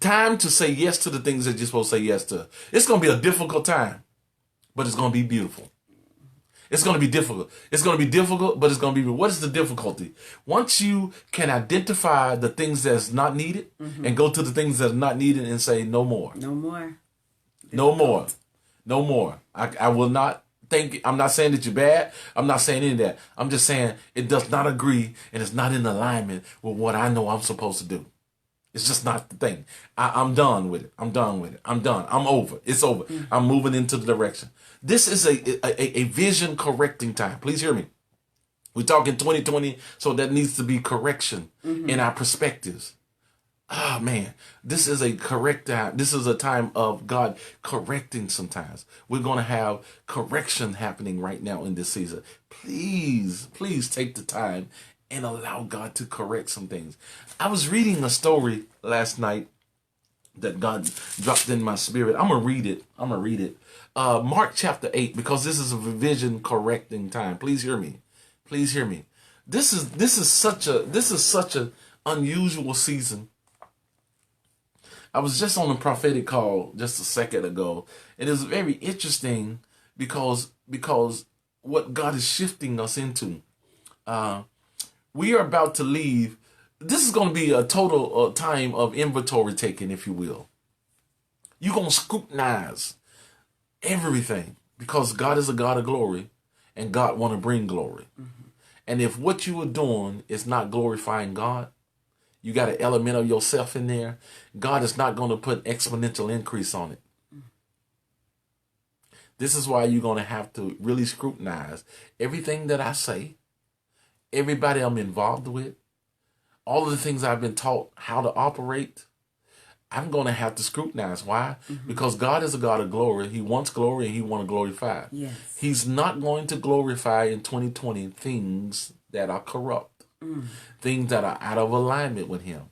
Time to say yes to the things that you're supposed to say yes to. It's going to be a difficult time, but it's going to be beautiful. It's going to be difficult. It's going to be difficult, but it's going to be. What is the difficulty? Once you can identify the things that's not needed and go to the things that are not needed and say no more. No more. No more. No more. I will not think. I'm not saying that you're bad. I'm not saying any of that. I'm just saying it does not agree and it's not in alignment with what I know I'm supposed to do. It's just not the thing. I'm done with it. I'm done with it. I'm done. I'm over. It's over. I'm moving into the direction. This is a vision correcting time. Please hear me. We're talking 2020, so that needs to be correction in our perspectives. Oh, man, this is a correct time. This is a time of God correcting sometimes. We're going to have correction happening right now in this season. Please take the time and allow God to correct some things. I was reading a story last night that God dropped in my spirit. I'm going to read it. Mark chapter 8, because this is a vision correcting time. Please hear me. Please hear me. This is such an unusual season. I was just on a prophetic call just a second ago, and it was very interesting because what God is shifting us into. We are about to leave. This is going to be a total time of inventory taking, if you will. You're going to scrutinize everything, because God is a God of glory and God want to bring glory. And if what you are doing is not glorifying God, you got an element of yourself in there, God is not going to put exponential increase on it. This is why you're going to have to really scrutinize everything that I say, everybody I'm involved with, all of the things I've been taught how to operate. I'm going to have to scrutinize. Why? Because God is a God of glory. He wants glory and he wants to glorify. Yes. He's not going to glorify in 2020 things that are corrupt, things that are out of alignment with him.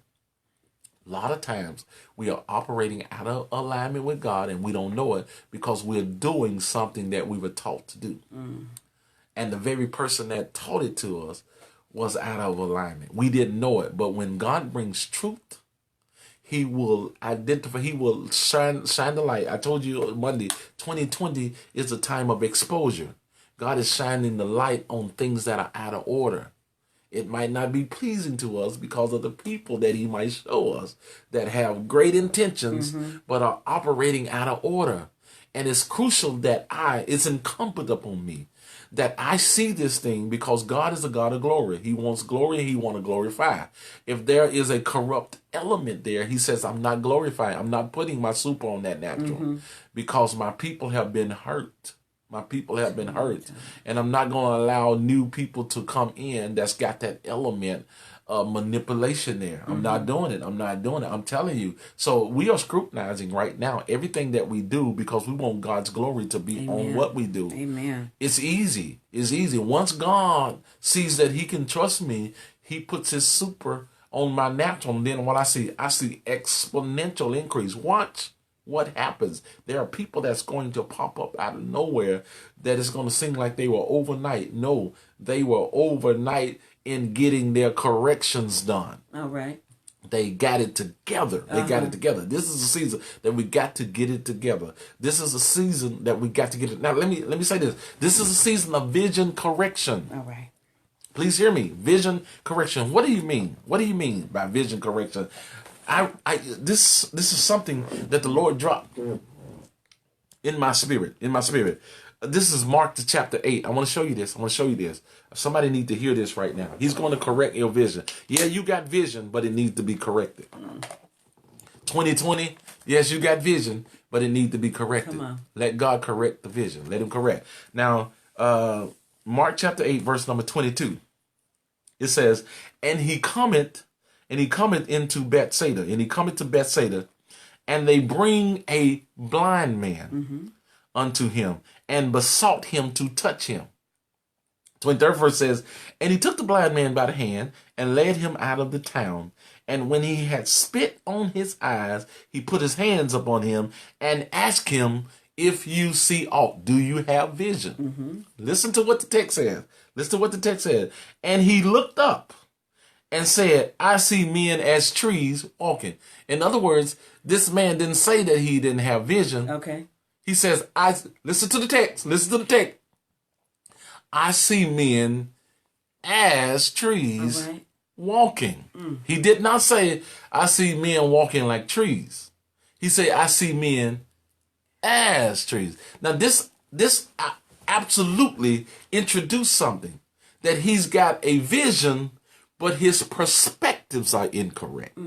A lot of times we are operating out of alignment with God and we don't know it because we're doing something that we were taught to do. And the very person that taught it to us was out of alignment. We didn't know it. But when God brings truth, he will identify, he will shine the light. I told you Monday, 2020 is a time of exposure. God is shining the light on things that are out of order. It might not be pleasing to us because of the people that he might show us that have great intentions, but are operating out of order. And it's crucial that it's incumbent upon me that I see this thing because God is a God of glory. He wants glory and he wants to glorify. If there is a corrupt element there, he says, I'm not glorifying. I'm not putting my super on that natural because my people have been hurt. My people have been hurt. And I'm not going to allow new people to come in that's got that element of manipulation there. I'm not doing it. I'm not doing it. I'm telling you. So we are scrutinizing right now everything that we do because we want God's glory to be on what we do. Amen. It's easy. It's easy. Once God sees that he can trust me, he puts his super on my natural. And then what I see exponential increase. Watch what happens. There are people that's going to pop up out of nowhere that is going to seem like they were overnight. No, they were overnight in getting their corrections done. All right. They got it together. They got it together. This is a season that we got to get it together. This is a season that we got to get it. Now, let me say this. This is a season of vision correction. All right. Please hear me. Vision correction. What do you mean? What do you mean by vision correction? This is something that the Lord dropped in my spirit. This is Mark chapter 8. I want to show you this. Somebody need to hear this right now. He's going to correct your vision. Yeah, you got vision, but it needs to be corrected. 2020, yes, you got vision, but it needs to be corrected. Come on. Let God correct the vision. Let him correct. Now, Mark chapter 8, verse number 22. It says, and he cometh into Bethsaida, and they bring a blind man unto him, and besought him to touch him. 23rd verse says, and he took the blind man by the hand, and led him out of the town. And when he had spit on his eyes, he put his hands upon him, and asked him, if you see aught, do you have vision? Listen to what the text says. And he looked up and said, I see men as trees walking. In other words, this man didn't say that he didn't have vision. Okay. He says, listen to the text. I see men as trees walking. He did not say, I see men walking like trees. He said, I see men as trees. Now, this absolutely introduced something, that he's got a vision, but his perspectives are incorrect.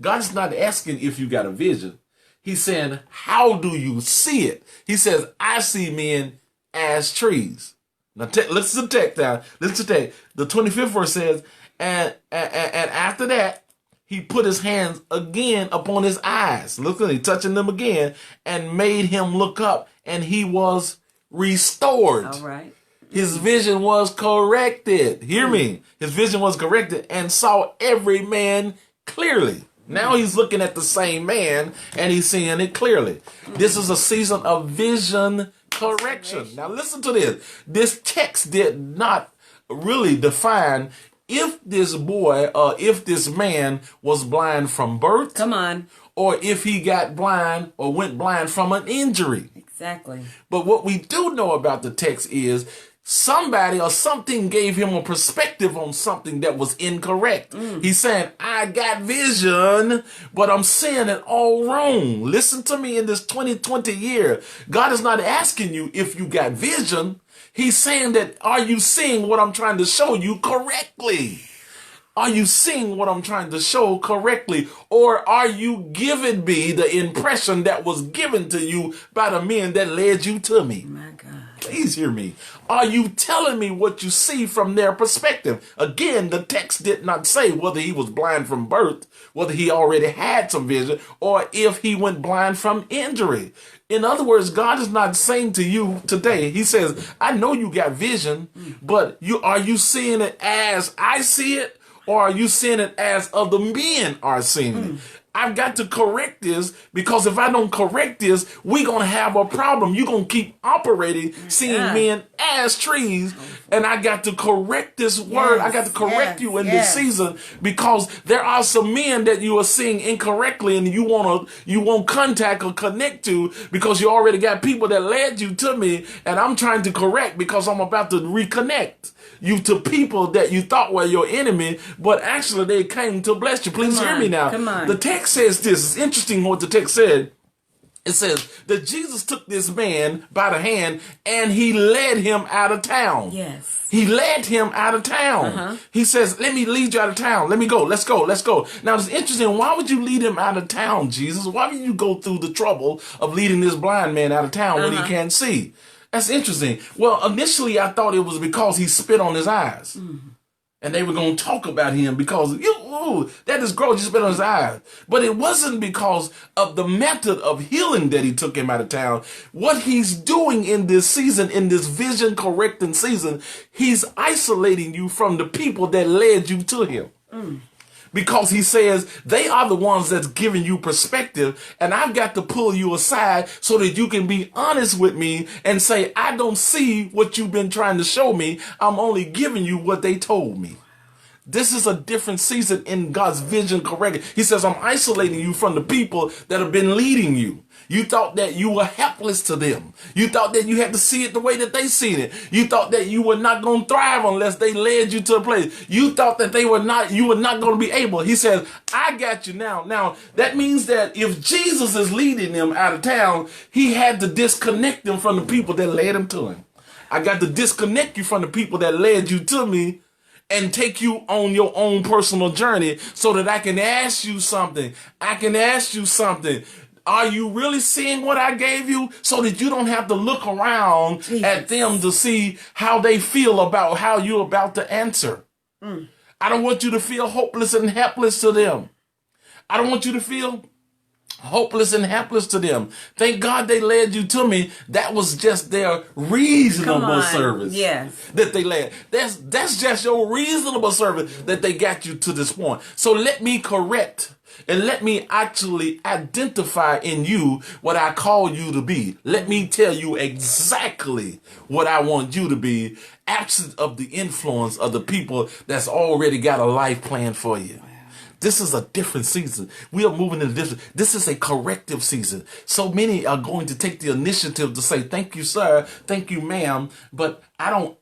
God's not asking if you got a vision. He's saying, how do you see it? He says, I see men as trees. Now, listen to the text now. Listen to the text. The 25th verse says, and after that, he put his hands again upon his eyes. Look at him, touching them again, and made him look up, and he was restored. All right. His vision was corrected. Hear me. His vision was corrected and saw every man clearly. Now he's looking at the same man and he's seeing it clearly. This is a season of vision correction. Now listen to this. This text did not really define if this boy or if this man was blind from birth. Come on. Or if he got blind or went blind from an injury. Exactly. But what we do know about the text is somebody or something gave him a perspective on something that was incorrect. He's saying, I got vision, but I'm seeing it all wrong. Listen to me in this 2020 year. God is not asking you if you got vision. He's saying that, are you seeing what I'm trying to show you correctly? Are you seeing what I'm trying to show correctly? Or are you giving me the impression that was given to you by the men that led you to me? My God. Please hear me. Are you telling me what you see from their perspective? Again, the text did not say whether he was blind from birth, whether he already had some vision, or if he went blind from injury. In other words, God is not saying to you today, he says, I know you got vision, but are you seeing it as I see it? Or are you seeing it as other men are seeing it? I've got to correct this, because if I don't correct this, we're going to have a problem. You're going to keep operating, seeing men as trees. And I got to correct this word. I got to correct you in this season, because there are some men that you are seeing incorrectly and you won't contact or connect to, because you already got people that led you to me, and I'm trying to correct because I'm about to reconnect you to people that you thought were your enemy, but actually they came to bless you. Please hear me now. Come on. The text says this. It's interesting what the text said. It says that Jesus took this man by the hand and he led him out of town. Yes. He led him out of town. He says, let me lead you out of town. Let me go. Let's go. Let's go. Now, it's interesting. Why would you lead him out of town, Jesus? Why would you go through the trouble of leading this blind man out of town when he can't see? That's interesting. Well, initially I thought it was because he spit on his eyes. And they were going to talk about him because, that is gross, he spit on his eyes. But it wasn't because of the method of healing that he took him out of town. What he's doing in this season, in this vision correcting season, he's isolating you from the people that led you to him. Because he says they are the ones that's giving you perspective, and I've got to pull you aside so that you can be honest with me and say, I don't see what you've been trying to show me. I'm only giving you what they told me. This is a different season in God's vision correcting. He says, I'm isolating you from the people that have been leading you. You thought that you were helpless to them. You thought that you had to see it the way that they seen it. You thought that you were not going to thrive unless they led you to a place. You thought that you were not going to be able. He says, I got you now. Now, that means that if Jesus is leading them out of town, he had to disconnect them from the people that led him to him. I got to disconnect you from the people that led you to me and take you on your own personal journey so that I can ask you something. I can ask you something. Are you really seeing what I gave you, so that you don't have to look around at them to see how they feel about how you're about to answer? I don't want you to feel hopeless and helpless to them. I don't want you to feel hopeless and helpless to them. Thank God they led you to me. That was just their reasonable service. Yes. That they led. That's just your reasonable service that they got you to this point. So let me correct and let me actually identify in you what I call you to be. Let me tell you exactly what I want you to be, absent of the influence of the people that's already got a life plan for you. This is a different season. We are moving in a different. This is a corrective season. So many are going to take the initiative to say, thank you, sir. Thank you, ma'am. But I don't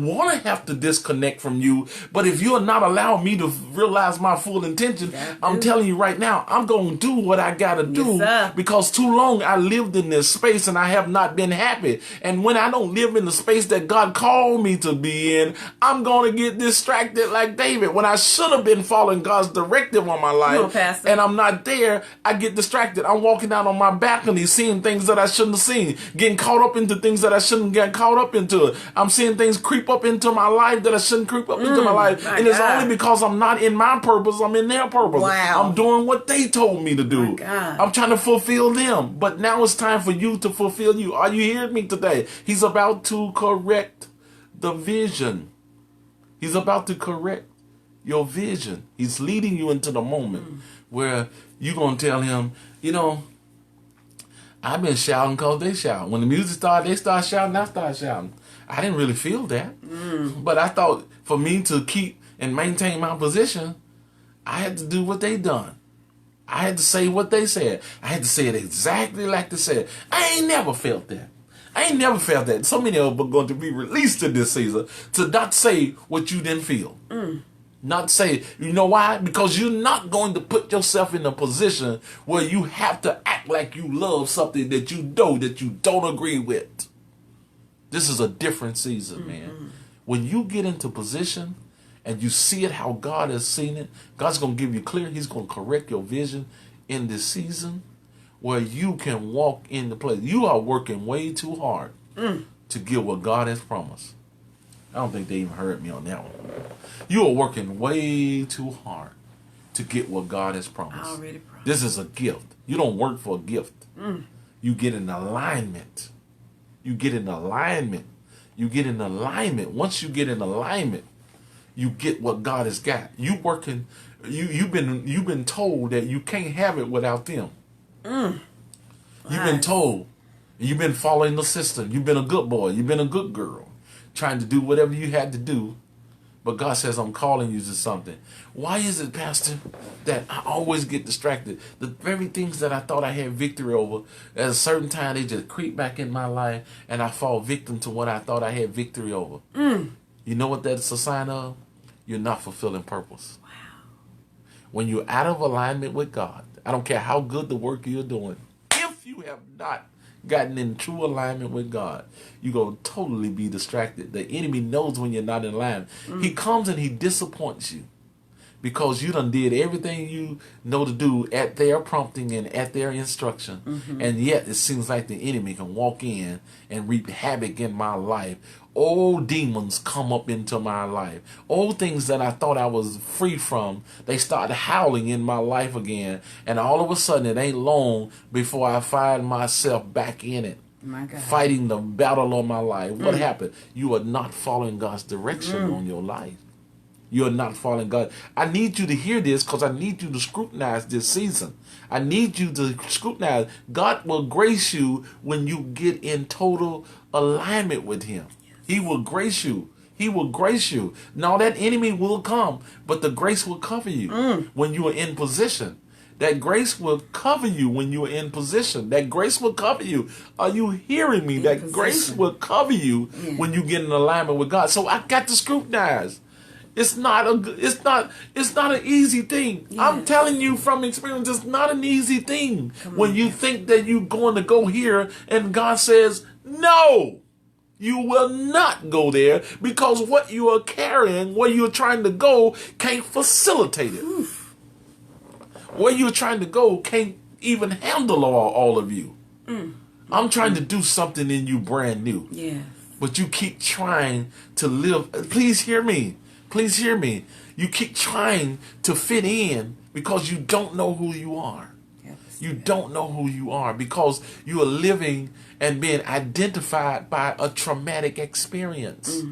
want to have to disconnect from you. But if you're not allowing me to realize my full intention, I'm telling you right now, I'm going to do what I got to do, because too long I lived in this space and I have not been happy. And when I don't live in the space that God called me to be in, I'm going to get distracted like David. When I should have been following God's directive on my life and I'm not there, I get distracted. I'm walking out on my balcony seeing things that I shouldn't have seen, getting caught up into things that I shouldn't get caught up into. I'm seeing things creep up into my life that I shouldn't creep up into my life. And it's only because I'm not in my purpose, I'm in their purpose. I'm doing what they told me to do. I'm trying to fulfill them. But now it's time for you to fulfill you. Are you hearing me today? He's about to correct the vision. He's about to correct your vision. He's leading you into the moment where you're going to tell him, I've been shouting because they shout. When the music started, they start shouting, I start shouting. I didn't really feel that. But I thought for me to keep and maintain my position, I had to do what they done. I had to say what they said. I had to say it exactly like they said. I ain't never felt that. I ain't never felt that. So many of them are going to be released in this season to not say what you didn't feel. Not say, you know why? Because you're not going to put yourself in a position where you have to act like you love something that you know that you don't agree with. This is a different season, man. When you get into position and you see it how God has seen it, God's going to give you clear. He's going to correct your vision in this season where you can walk in the place. You are working way too hard to get what God has promised. I don't think they even heard me on that one. You are working way too hard to get what God has promised. Already promised. This is a gift. You don't work for a gift. You get in alignment. You get in alignment. You get in alignment. Once you get in alignment, you get what God has got. You working. You've been told that you can't have it without them. You've been told. You've been following the system. You've been a good boy. You've been a good girl, trying to do whatever you had to do. But God says, I'm calling you to something. Why is it, Pastor, that I always get distracted? The very things that I thought I had victory over, at a certain time, they just creep back in my life, and I fall victim to what I thought I had victory over. You know what that's a sign of? You're not fulfilling purpose. Wow. When you're out of alignment with God, I don't care how good the work you're doing, if you have not gotten in true alignment with God, you're going to totally be distracted. The enemy knows when you're not in alignment. He comes and he disappoints you because you done did everything you know to do at their prompting and at their instruction. And yet it seems like the enemy can walk in and wreak havoc in my life. Old demons come up into my life. Old things that I thought I was free from, they start howling in my life again. And all of a sudden, it ain't long before I find myself back in it. My God. Fighting the battle of my life. What happened? You are not following God's direction on your life. You are not following God. I need you to hear this because I need you to scrutinize this season. I need you to scrutinize. God will grace you when you get in total alignment with Him. He will grace you. He will grace you. Now that enemy will come, but the grace will cover you when you are in position. That grace will cover you when you are in position. That grace will cover you. Are you hearing me? That position. Grace will cover you when you get in alignment with God. So I got to scrutinize. It's not an easy thing. Yes. I'm telling you from experience, it's not an easy thing. When you think that you're going to go here and God says, no. You will not go there because what you are carrying, where you're trying to go, can't facilitate it. Where you're trying to go can't even handle all of you. I'm trying to do something in you brand new. Yes. But you keep trying to live. Please hear me. Please hear me. You keep trying to fit in because you don't know who you are. You don't know who you are because you are living and being identified by a traumatic experience.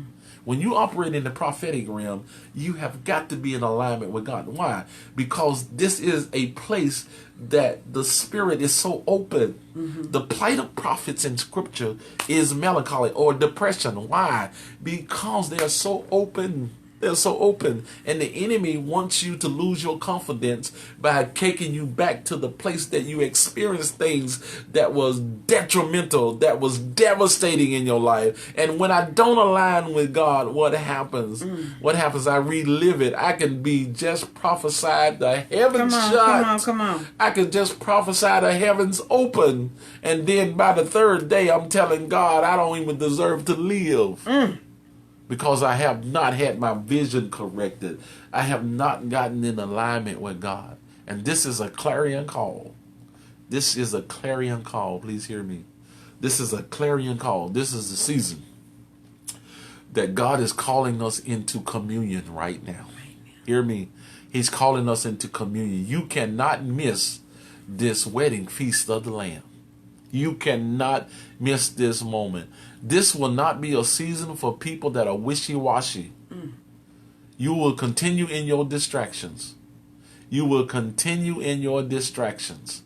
When you operate in the prophetic realm, you have got to be in alignment with God. Why? Because this is a place that the spirit is so open. The plight of prophets in scripture is melancholy or depression. Why? Because they are so open. They're so open, and the enemy wants you to lose your confidence by taking you back to the place that you experienced things that was detrimental, that was devastating in your life. And when I don't align with God, what happens? What happens? I relive it. I can be just prophesied the heavens shut. Come on. I can just prophesy the heavens open, and then by the third day, I'm telling God I don't even deserve to live. Because I have not had my vision corrected. I have not gotten in alignment with God. And this is a clarion call. This is a clarion call. Please hear me. This is a clarion call. This is the season that God is calling us into communion right now. Hear me. He's calling us into communion. You cannot miss this wedding feast of the Lamb. You cannot miss this moment. This will not be a season for people that are wishy-washy. You will continue in your distractions. You will continue in your distractions.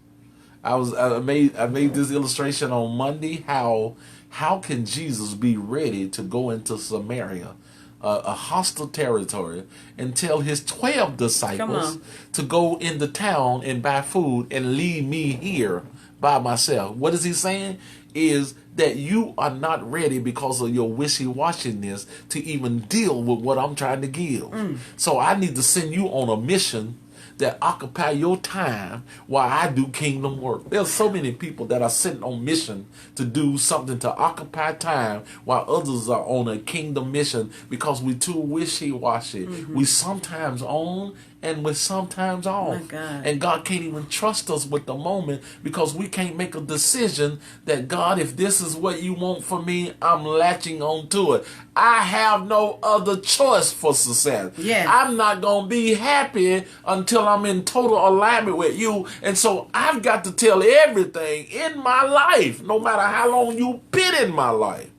I made this illustration on Monday. How can Jesus be ready to go into Samaria, a hostile territory, and tell his 12 disciples to go in the town and buy food and leave me here by myself? What is he saying? Is that you are not ready because of your wishy-washiness to even deal with what I'm trying to give. So I need to send you on a mission that occupy your time while I do kingdom work. There's so many people that are sitting on mission to do something to occupy time while others are on a kingdom mission because we too wishy-washy. We sometimes on and we're sometimes off. And God can't even trust us with the moment because we can't make a decision that, God, if this is what you want for me, I'm latching on to it. I have no other choice for success. I'm not going to be happy until I'm in total alignment with you. And so I've got to tell everything in my life, no matter how long you've been in my life,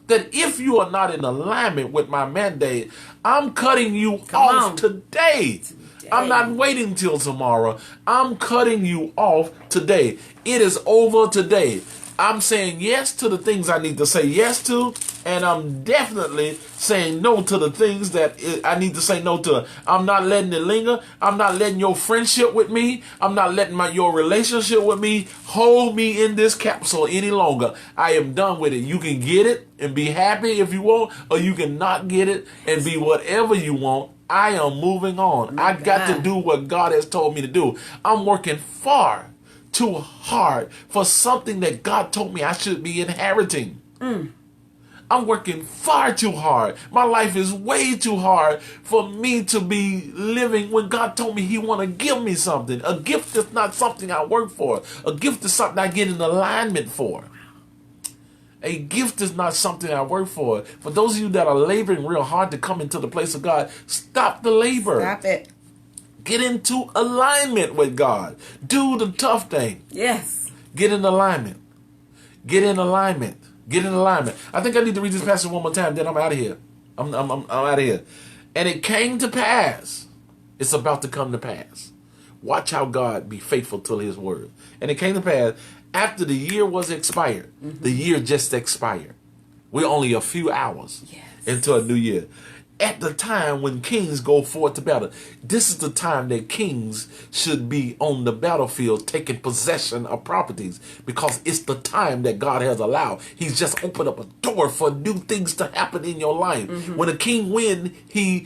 that if you are not in alignment with my mandate, I'm cutting you off today. I'm not waiting till tomorrow. I'm cutting you off today. It is over today. I'm saying yes to the things I need to say yes to, and I'm definitely saying no to the things that I need to say no to. I'm not letting it linger. I'm not letting your friendship with me. I'm not letting your relationship with me hold me in this capsule any longer. I am done with it. You can get it and be happy if you want, or you can not get it and be whatever you want. I am moving on. I got to do what God has told me to do. I'm working far too hard for something that God told me I should be inheriting. I'm working far too hard. My life is way too hard for me to be living when God told me he want to give me something. A gift is not something I work for. A gift is something I get in alignment for. A gift is not something I work for. For those of you that are laboring real hard to come into the place of God, stop the labor. Stop it. Get into alignment with God. Do the tough thing. Yes. Get in alignment. Get in alignment. Get in alignment. I think I need to read this passage one more time, then I'm out of here. I'm out of here. And it came to pass. It's about to come to pass. Watch how God be faithful to his word. And it came to pass, after the year was expired, the year just expired. We're only a few hours into a new year. At the time when kings go forth to battle, this is the time that kings should be on the battlefield taking possession of properties, because it's the time that God has allowed. He's just opened up a door for new things to happen in your life. When a king wins, he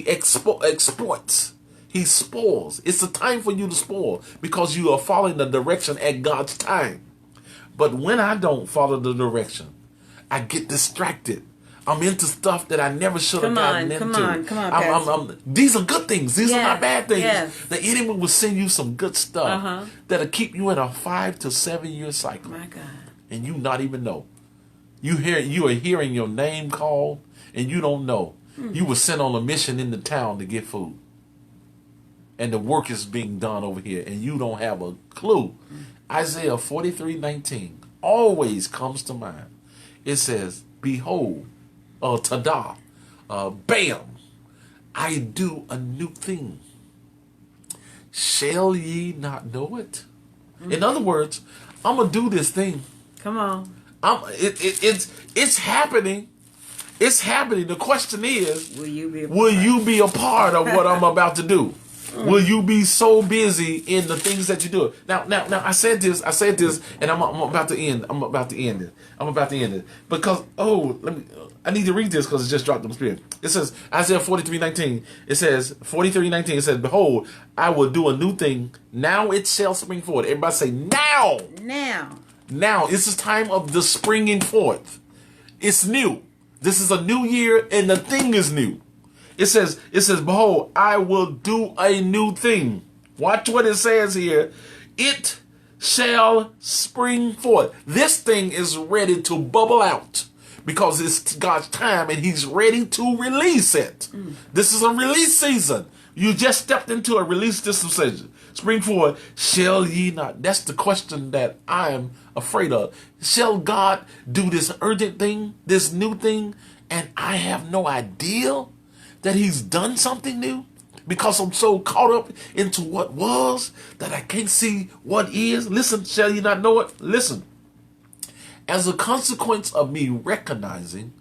exploits. He spoils. It's a time for you to spoil because you are following the direction at God's time. But when I don't follow the direction, I get distracted. I'm into stuff that I never should have gotten into. Come on, these are good things. These are not bad things. Yes. The enemy will send you some good stuff that'll keep you in a 5 to 7 year cycle. My God. And you not even know. You are hearing your name called and you don't know. You were sent on a mission in the town to get food. And the work is being done over here and you don't have a clue. Isaiah 43:19 always comes to mind. It says, behold, tada, bam, I do a new thing. Shall ye not know it? In other words, I'm gonna do this thing. Come on. It's happening. It's happening. The question is, will you be a part of what I'm about to do? Will you be so busy in the things that you do? Now, I said this, and I'm about to end. I'm about to end it. Because, I need to read this because it just dropped on the spirit. It says, Isaiah 43:19. It says, 43:19, it says, behold, I will do a new thing. Now it shall spring forth. Everybody say, now. Now. It's the time of the springing forth. It's new. This is a new year, and the thing is new. It says, behold, I will do a new thing. Watch what it says here. It shall spring forth. This thing is ready to bubble out because it's God's time and he's ready to release it. This is a release season. You just stepped into a release dispensation. Spring forth, shall ye not? That's the question that I'm afraid of. Shall God do this urgent thing, this new thing, and I have no idea that he's done something new? Because I'm so caught up into what was that I can't see what is. Listen, shall you not know it? Listen. As a consequence of me recognizing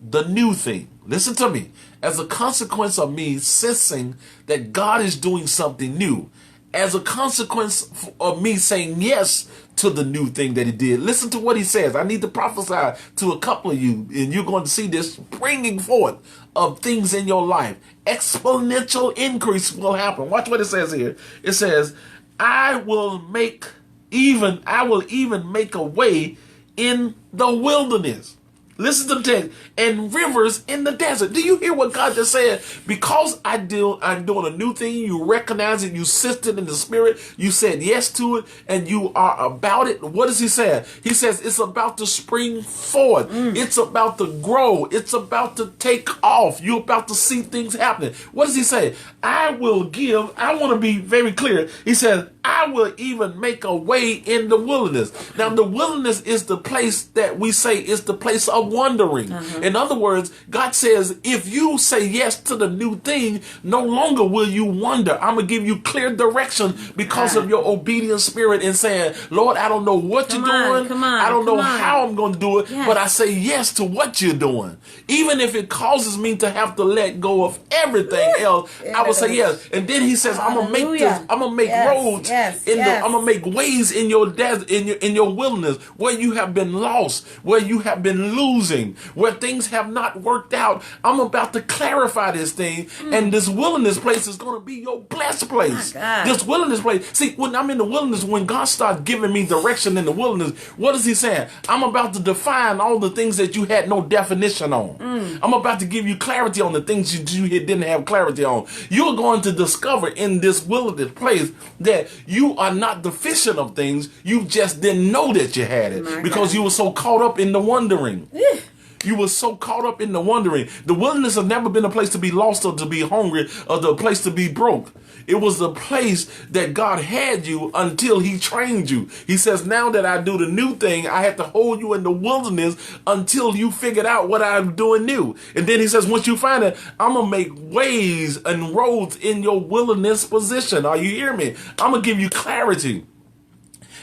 the new thing, listen to me. As a consequence of me sensing that God is doing something new, as a consequence of me saying yes to the new thing that he did. Listen to what he says. I need to prophesy to a couple of you, and you're going to see this bringing forth of things in your life. Exponential increase will happen. Watch what it says here. It says, I will even make a way in the wilderness. Listen to the text. And rivers in the desert. Do you hear what God just said? Because I'm doing a new thing. You recognize it. You sensed it in the spirit. You said yes to it. And you are about it. What does he say? He says it's about to spring forward. It's about to grow. It's about to take off. You're about to see things happening. What does he say? I want to be very clear. He says, I will even make a way in the wilderness. Now, the wilderness is the place that we say is the place of wandering. In other words, God says, if you say yes to the new thing, no longer will you wander. I'm going to give you clear direction because of your obedient spirit in saying, Lord, I don't know what you're doing. I don't know how I'm going to do it, but I say yes to what you're doing. Even if it causes me to have to let go of everything else, I will say yes. And then he says, I'm going to make this, I'm going to make roads. I'm gonna make ways in your desert, in your wilderness, where you have been lost, where you have been losing, where things have not worked out. I'm about to clarify this thing, and this wilderness place is gonna be your blessed place. This wilderness place. See, when I'm in the wilderness, when God starts giving me direction in the wilderness, what is he saying? I'm about to define all the things that you had no definition on. I'm about to give you clarity on the things you didn't have clarity on. You're going to discover in this wilderness place that you are not deficient of things. You just didn't know that you had it because you were so caught up in the wondering. You were so caught up in the wondering. The wilderness has never been a place to be lost or to be hungry or the place to be broke. It was the place that God had you until he trained you. He says, now that I do the new thing, I have to hold you in the wilderness until you figured out what I'm doing new. And then he says, once you find it, I'm going to make ways and roads in your wilderness position. Are you hearing me? I'm going to give you clarity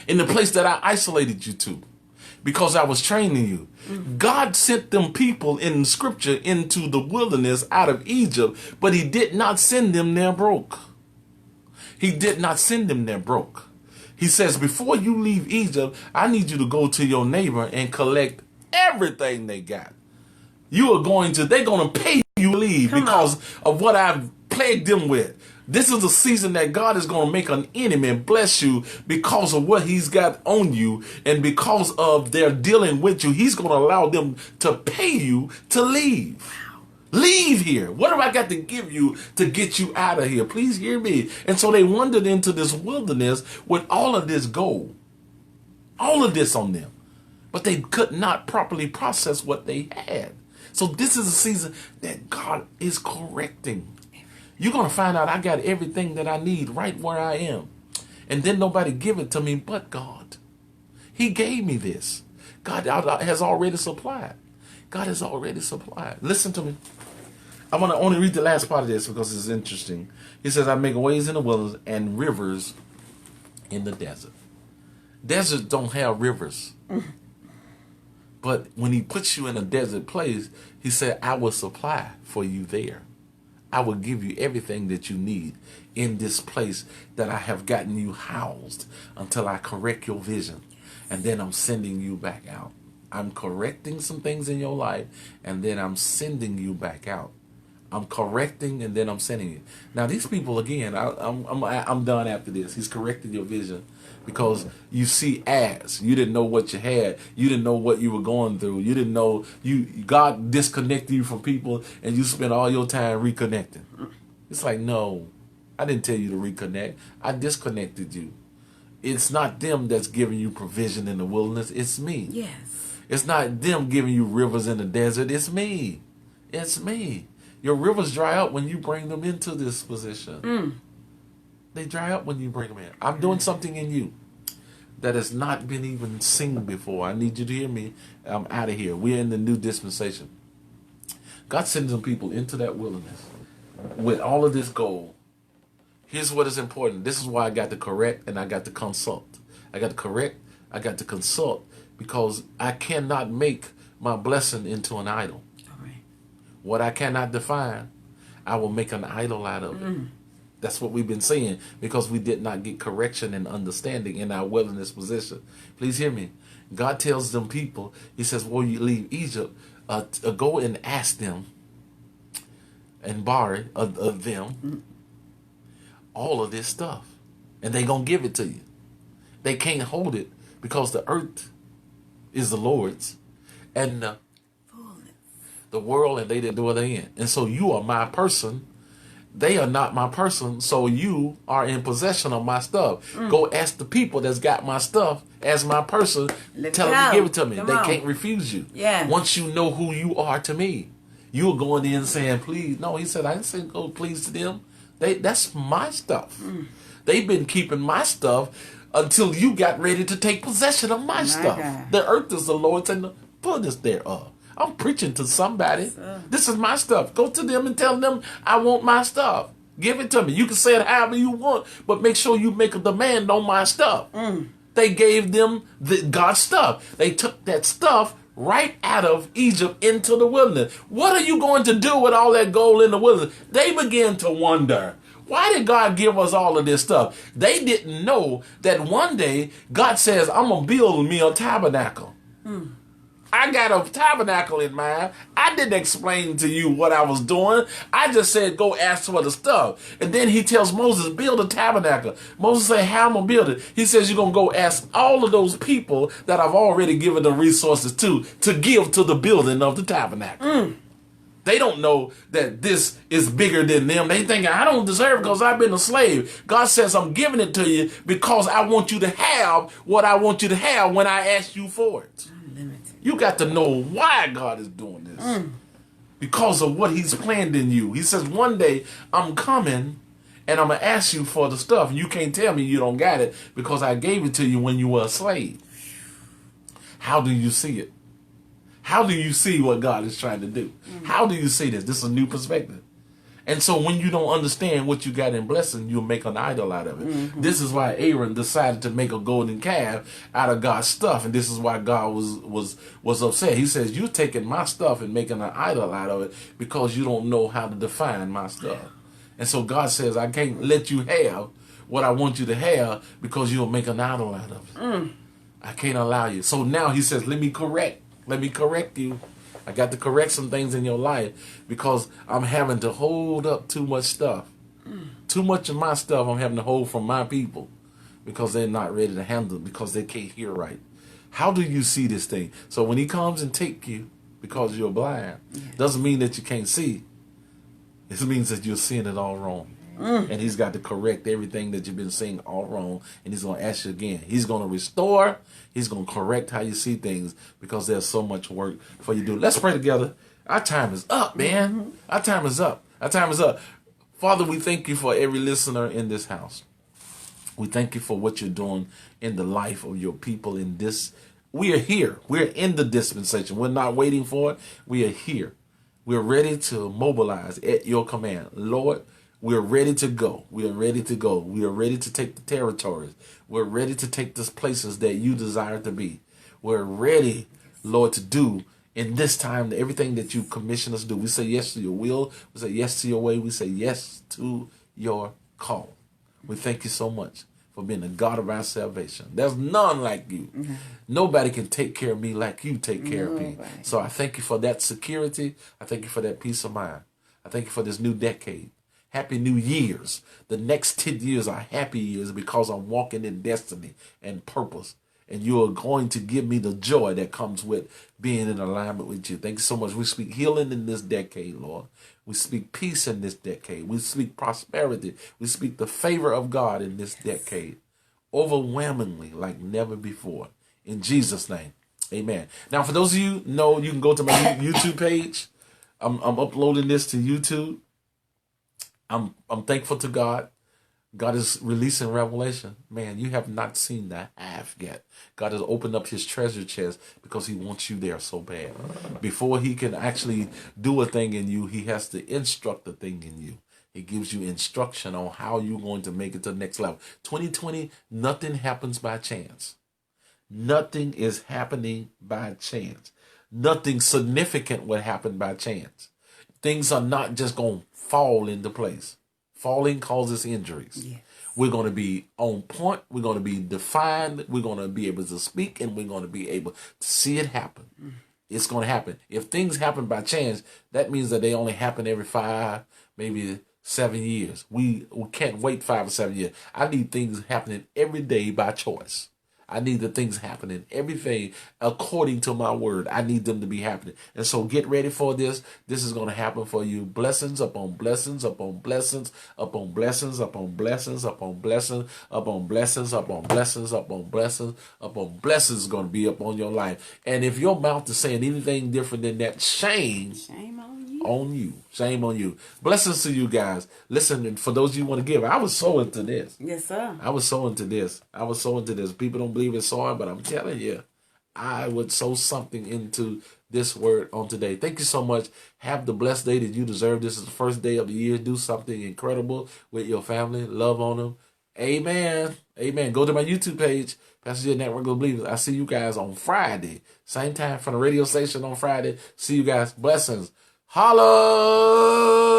in the place that I isolated you to, because I was training you. God sent them people in scripture into the wilderness out of Egypt, but he did not send them there broke. He did not send them there broke. He says, before you leave Egypt, I need you to go to your neighbor and collect everything they got. They're going to pay you to leave because of what I've plagued them with. This is a season that God is going to make an enemy bless you because of what he's got on you, and because of their dealing with you, he's going to allow them to pay you to leave. Wow. Leave here. What have I got to give you to get you out of here? Please hear me. And so they wandered into this wilderness with all of this gold, all of this on them, but they could not properly process what they had. So this is a season that God is correcting. You're going to find out I got everything that I need right where I am. And then nobody give it to me but God. He gave me this. God has already supplied. God has already supplied. Listen to me. I want to only read the last part of this because it's interesting. He says, I make ways in the wilderness and rivers in the desert. Deserts don't have rivers. But when he puts you in a desert place, he said, I will supply for you there. I will give you everything that you need in this place that I have gotten you housed until I correct your vision. And then I'm sending you back out. I'm correcting some things in your life, and then I'm sending you back out. I'm correcting, and then I'm sending you. Now, these people, again, I'm done after this. He's correcting your vision because you see ads. You didn't know what you had. You didn't know what you were going through. You didn't know God disconnected you from people, and you spent all your time reconnecting. It's like, no, I didn't tell you to reconnect. I disconnected you. It's not them that's giving you provision in the wilderness. It's me. Yes. It's not them giving you rivers in the desert. It's me. It's me. Your rivers dry up when you bring them into this position. They dry up when you bring them in. I'm doing something in you that has not been even seen before. I need you to hear me. I'm out of here. We're in the new dispensation. God sends some people into that wilderness with all of this gold. Here's what is important. This is why I got to correct and I got to consult. I got to correct, I got to consult, because I cannot make my blessing into an idol. All right. What I cannot define, I will make an idol out of it. That's what we've been saying, because we did not get correction and understanding in our wilderness position. Please hear me. God tells them people, he says, well, you leave Egypt, go and ask them and borrow of them all of this stuff. And they're going to give it to you. They can't hold it because the earth is the Lord's and the world, and they that dwell therein. And so you are my person. They are not my person, so you are in possession of my stuff. Go ask the people that's got my stuff as my person. Tell them to give it to me. They can't refuse you. Yeah. Once you know who you are to me, you're going in saying, please. No, he said, I didn't say go please to them. That's my stuff. They've been keeping my stuff until you got ready to take possession of my stuff. God. The earth is the Lord's and the fullness thereof. I'm preaching to somebody. This is my stuff. Go to them and tell them I want my stuff. Give it to me. You can say it however you want, but make sure you make a demand on my stuff. They gave them God's stuff. They took that stuff right out of Egypt into the wilderness. What are you going to do with all that gold in the wilderness? They began to wonder, why did God give us all of this stuff? They didn't know that one day God says, I'm going to build me a tabernacle. I got a tabernacle in mind. I didn't explain to you what I was doing. I just said, go ask for the stuff. And then he tells Moses, build a tabernacle. Moses said, how am I going to build it? He says, you're going to go ask all of those people that I've already given the resources to give to the building of the tabernacle. They don't know that this is bigger than them. They think I don't deserve it because I've been a slave. God says, I'm giving it to you because I want you to have what I want you to have when I ask you for it. You got to know why God is doing this. Because of what he's planned in you. He says, one day I'm coming and I'm going to ask you for the stuff. You can't tell me you don't got it because I gave it to you when you were a slave. How do you see it? How do you see what God is trying to do? How do you see this? This is a new perspective. And so when you don't understand what you got in blessing, you'll make an idol out of it. This is why Aaron decided to make a golden calf out of God's stuff. And this is why God was upset. He says, you're taking my stuff and making an idol out of it because you don't know how to define my stuff. And so God says, I can't let you have what I want you to have because you'll make an idol out of it. I can't allow you. So now he says, let me correct you. I got to correct some things in your life because I'm having to hold up too much stuff. Too much of my stuff I'm having to hold from my people because they're not ready to handle it, because they can't hear right. How do you see this thing? So when he comes and take you because you're blind, doesn't mean that you can't see. It means that you're seeing it all wrong. And he's got to correct everything that you've been seeing all wrong. And he's going to ask you again. He's going to restore. He's going to correct how you see things because there's so much work for you to do. Let's pray together. Our time is up, man. Our time is up. Our time is up. Father, we thank you for every listener in this house. We thank you for what you're doing in the life of your people in this. We are here. We're in the dispensation. We're not waiting for it. We are here. We're ready to mobilize at your command. Lord, we're ready to go. We are ready to go. We are ready to take the territories. We're ready to take the places that you desire to be. We're ready, Lord, to do in this time everything that you commission us to do. We say yes to your will. We say yes to your way. We say yes to your call. We thank you so much for being the God of our salvation. There's none like you. Nobody can take care of me like you take care of me. So I thank you for that security. I thank you for that peace of mind. I thank you for this new decade. Happy New Years. The next 10 years are happy years because I'm walking in destiny and purpose. And you are going to give me the joy that comes with being in alignment with you. Thank you so much. We speak healing in this decade, Lord. We speak peace in this decade. We speak prosperity. We speak the favor of God in this decade. Overwhelmingly like never before. In Jesus' name, amen. Now, for those of you know, you can go to my YouTube page. I'm uploading this to YouTube. I'm thankful to God. God is releasing revelation. Man, you have not seen the half yet. God has opened up his treasure chest because he wants you there so bad. Before he can actually do a thing in you, he has to instruct a thing in you. He gives you instruction on how you're going to make it to the next level. 2020, nothing happens by chance. Nothing is happening by chance. Nothing significant will happen by chance. Things are not just going to fall into place. Falling causes injuries. Yes. We're going to be on point. We're going to be defined. We're going to be able to speak, and we're going to be able to see it happen. It's going to happen. If things happen by chance, that means that they only happen every 5, maybe 7 years. We can't wait 5 or 7 years. I need things happening every day by choice. I need the things happening, everything according to my word. I need them to be happening. And so get ready for this. This is going to happen for you. Blessings upon blessings upon blessings upon blessings upon blessings upon blessings upon blessings upon blessings upon blessings upon blessings going to be upon your life. And if your mouth is saying anything different than that, shame on you. Shame on you. Blessings to you guys. Listen, and for those of you who want to give, I was so into this. Yes, sir. I was so into this. People don't believe in sowing, but I'm telling you, I would sow something into this word on today. Thank you so much. Have the blessed day that you deserve. This is the first day of the year. Do something incredible with your family. Love on them. Amen. Amen. Go to my YouTube page, Pastor J Network of Believers. I see you guys on Friday. Same time from the radio station on Friday. See you guys. Blessings. Holla!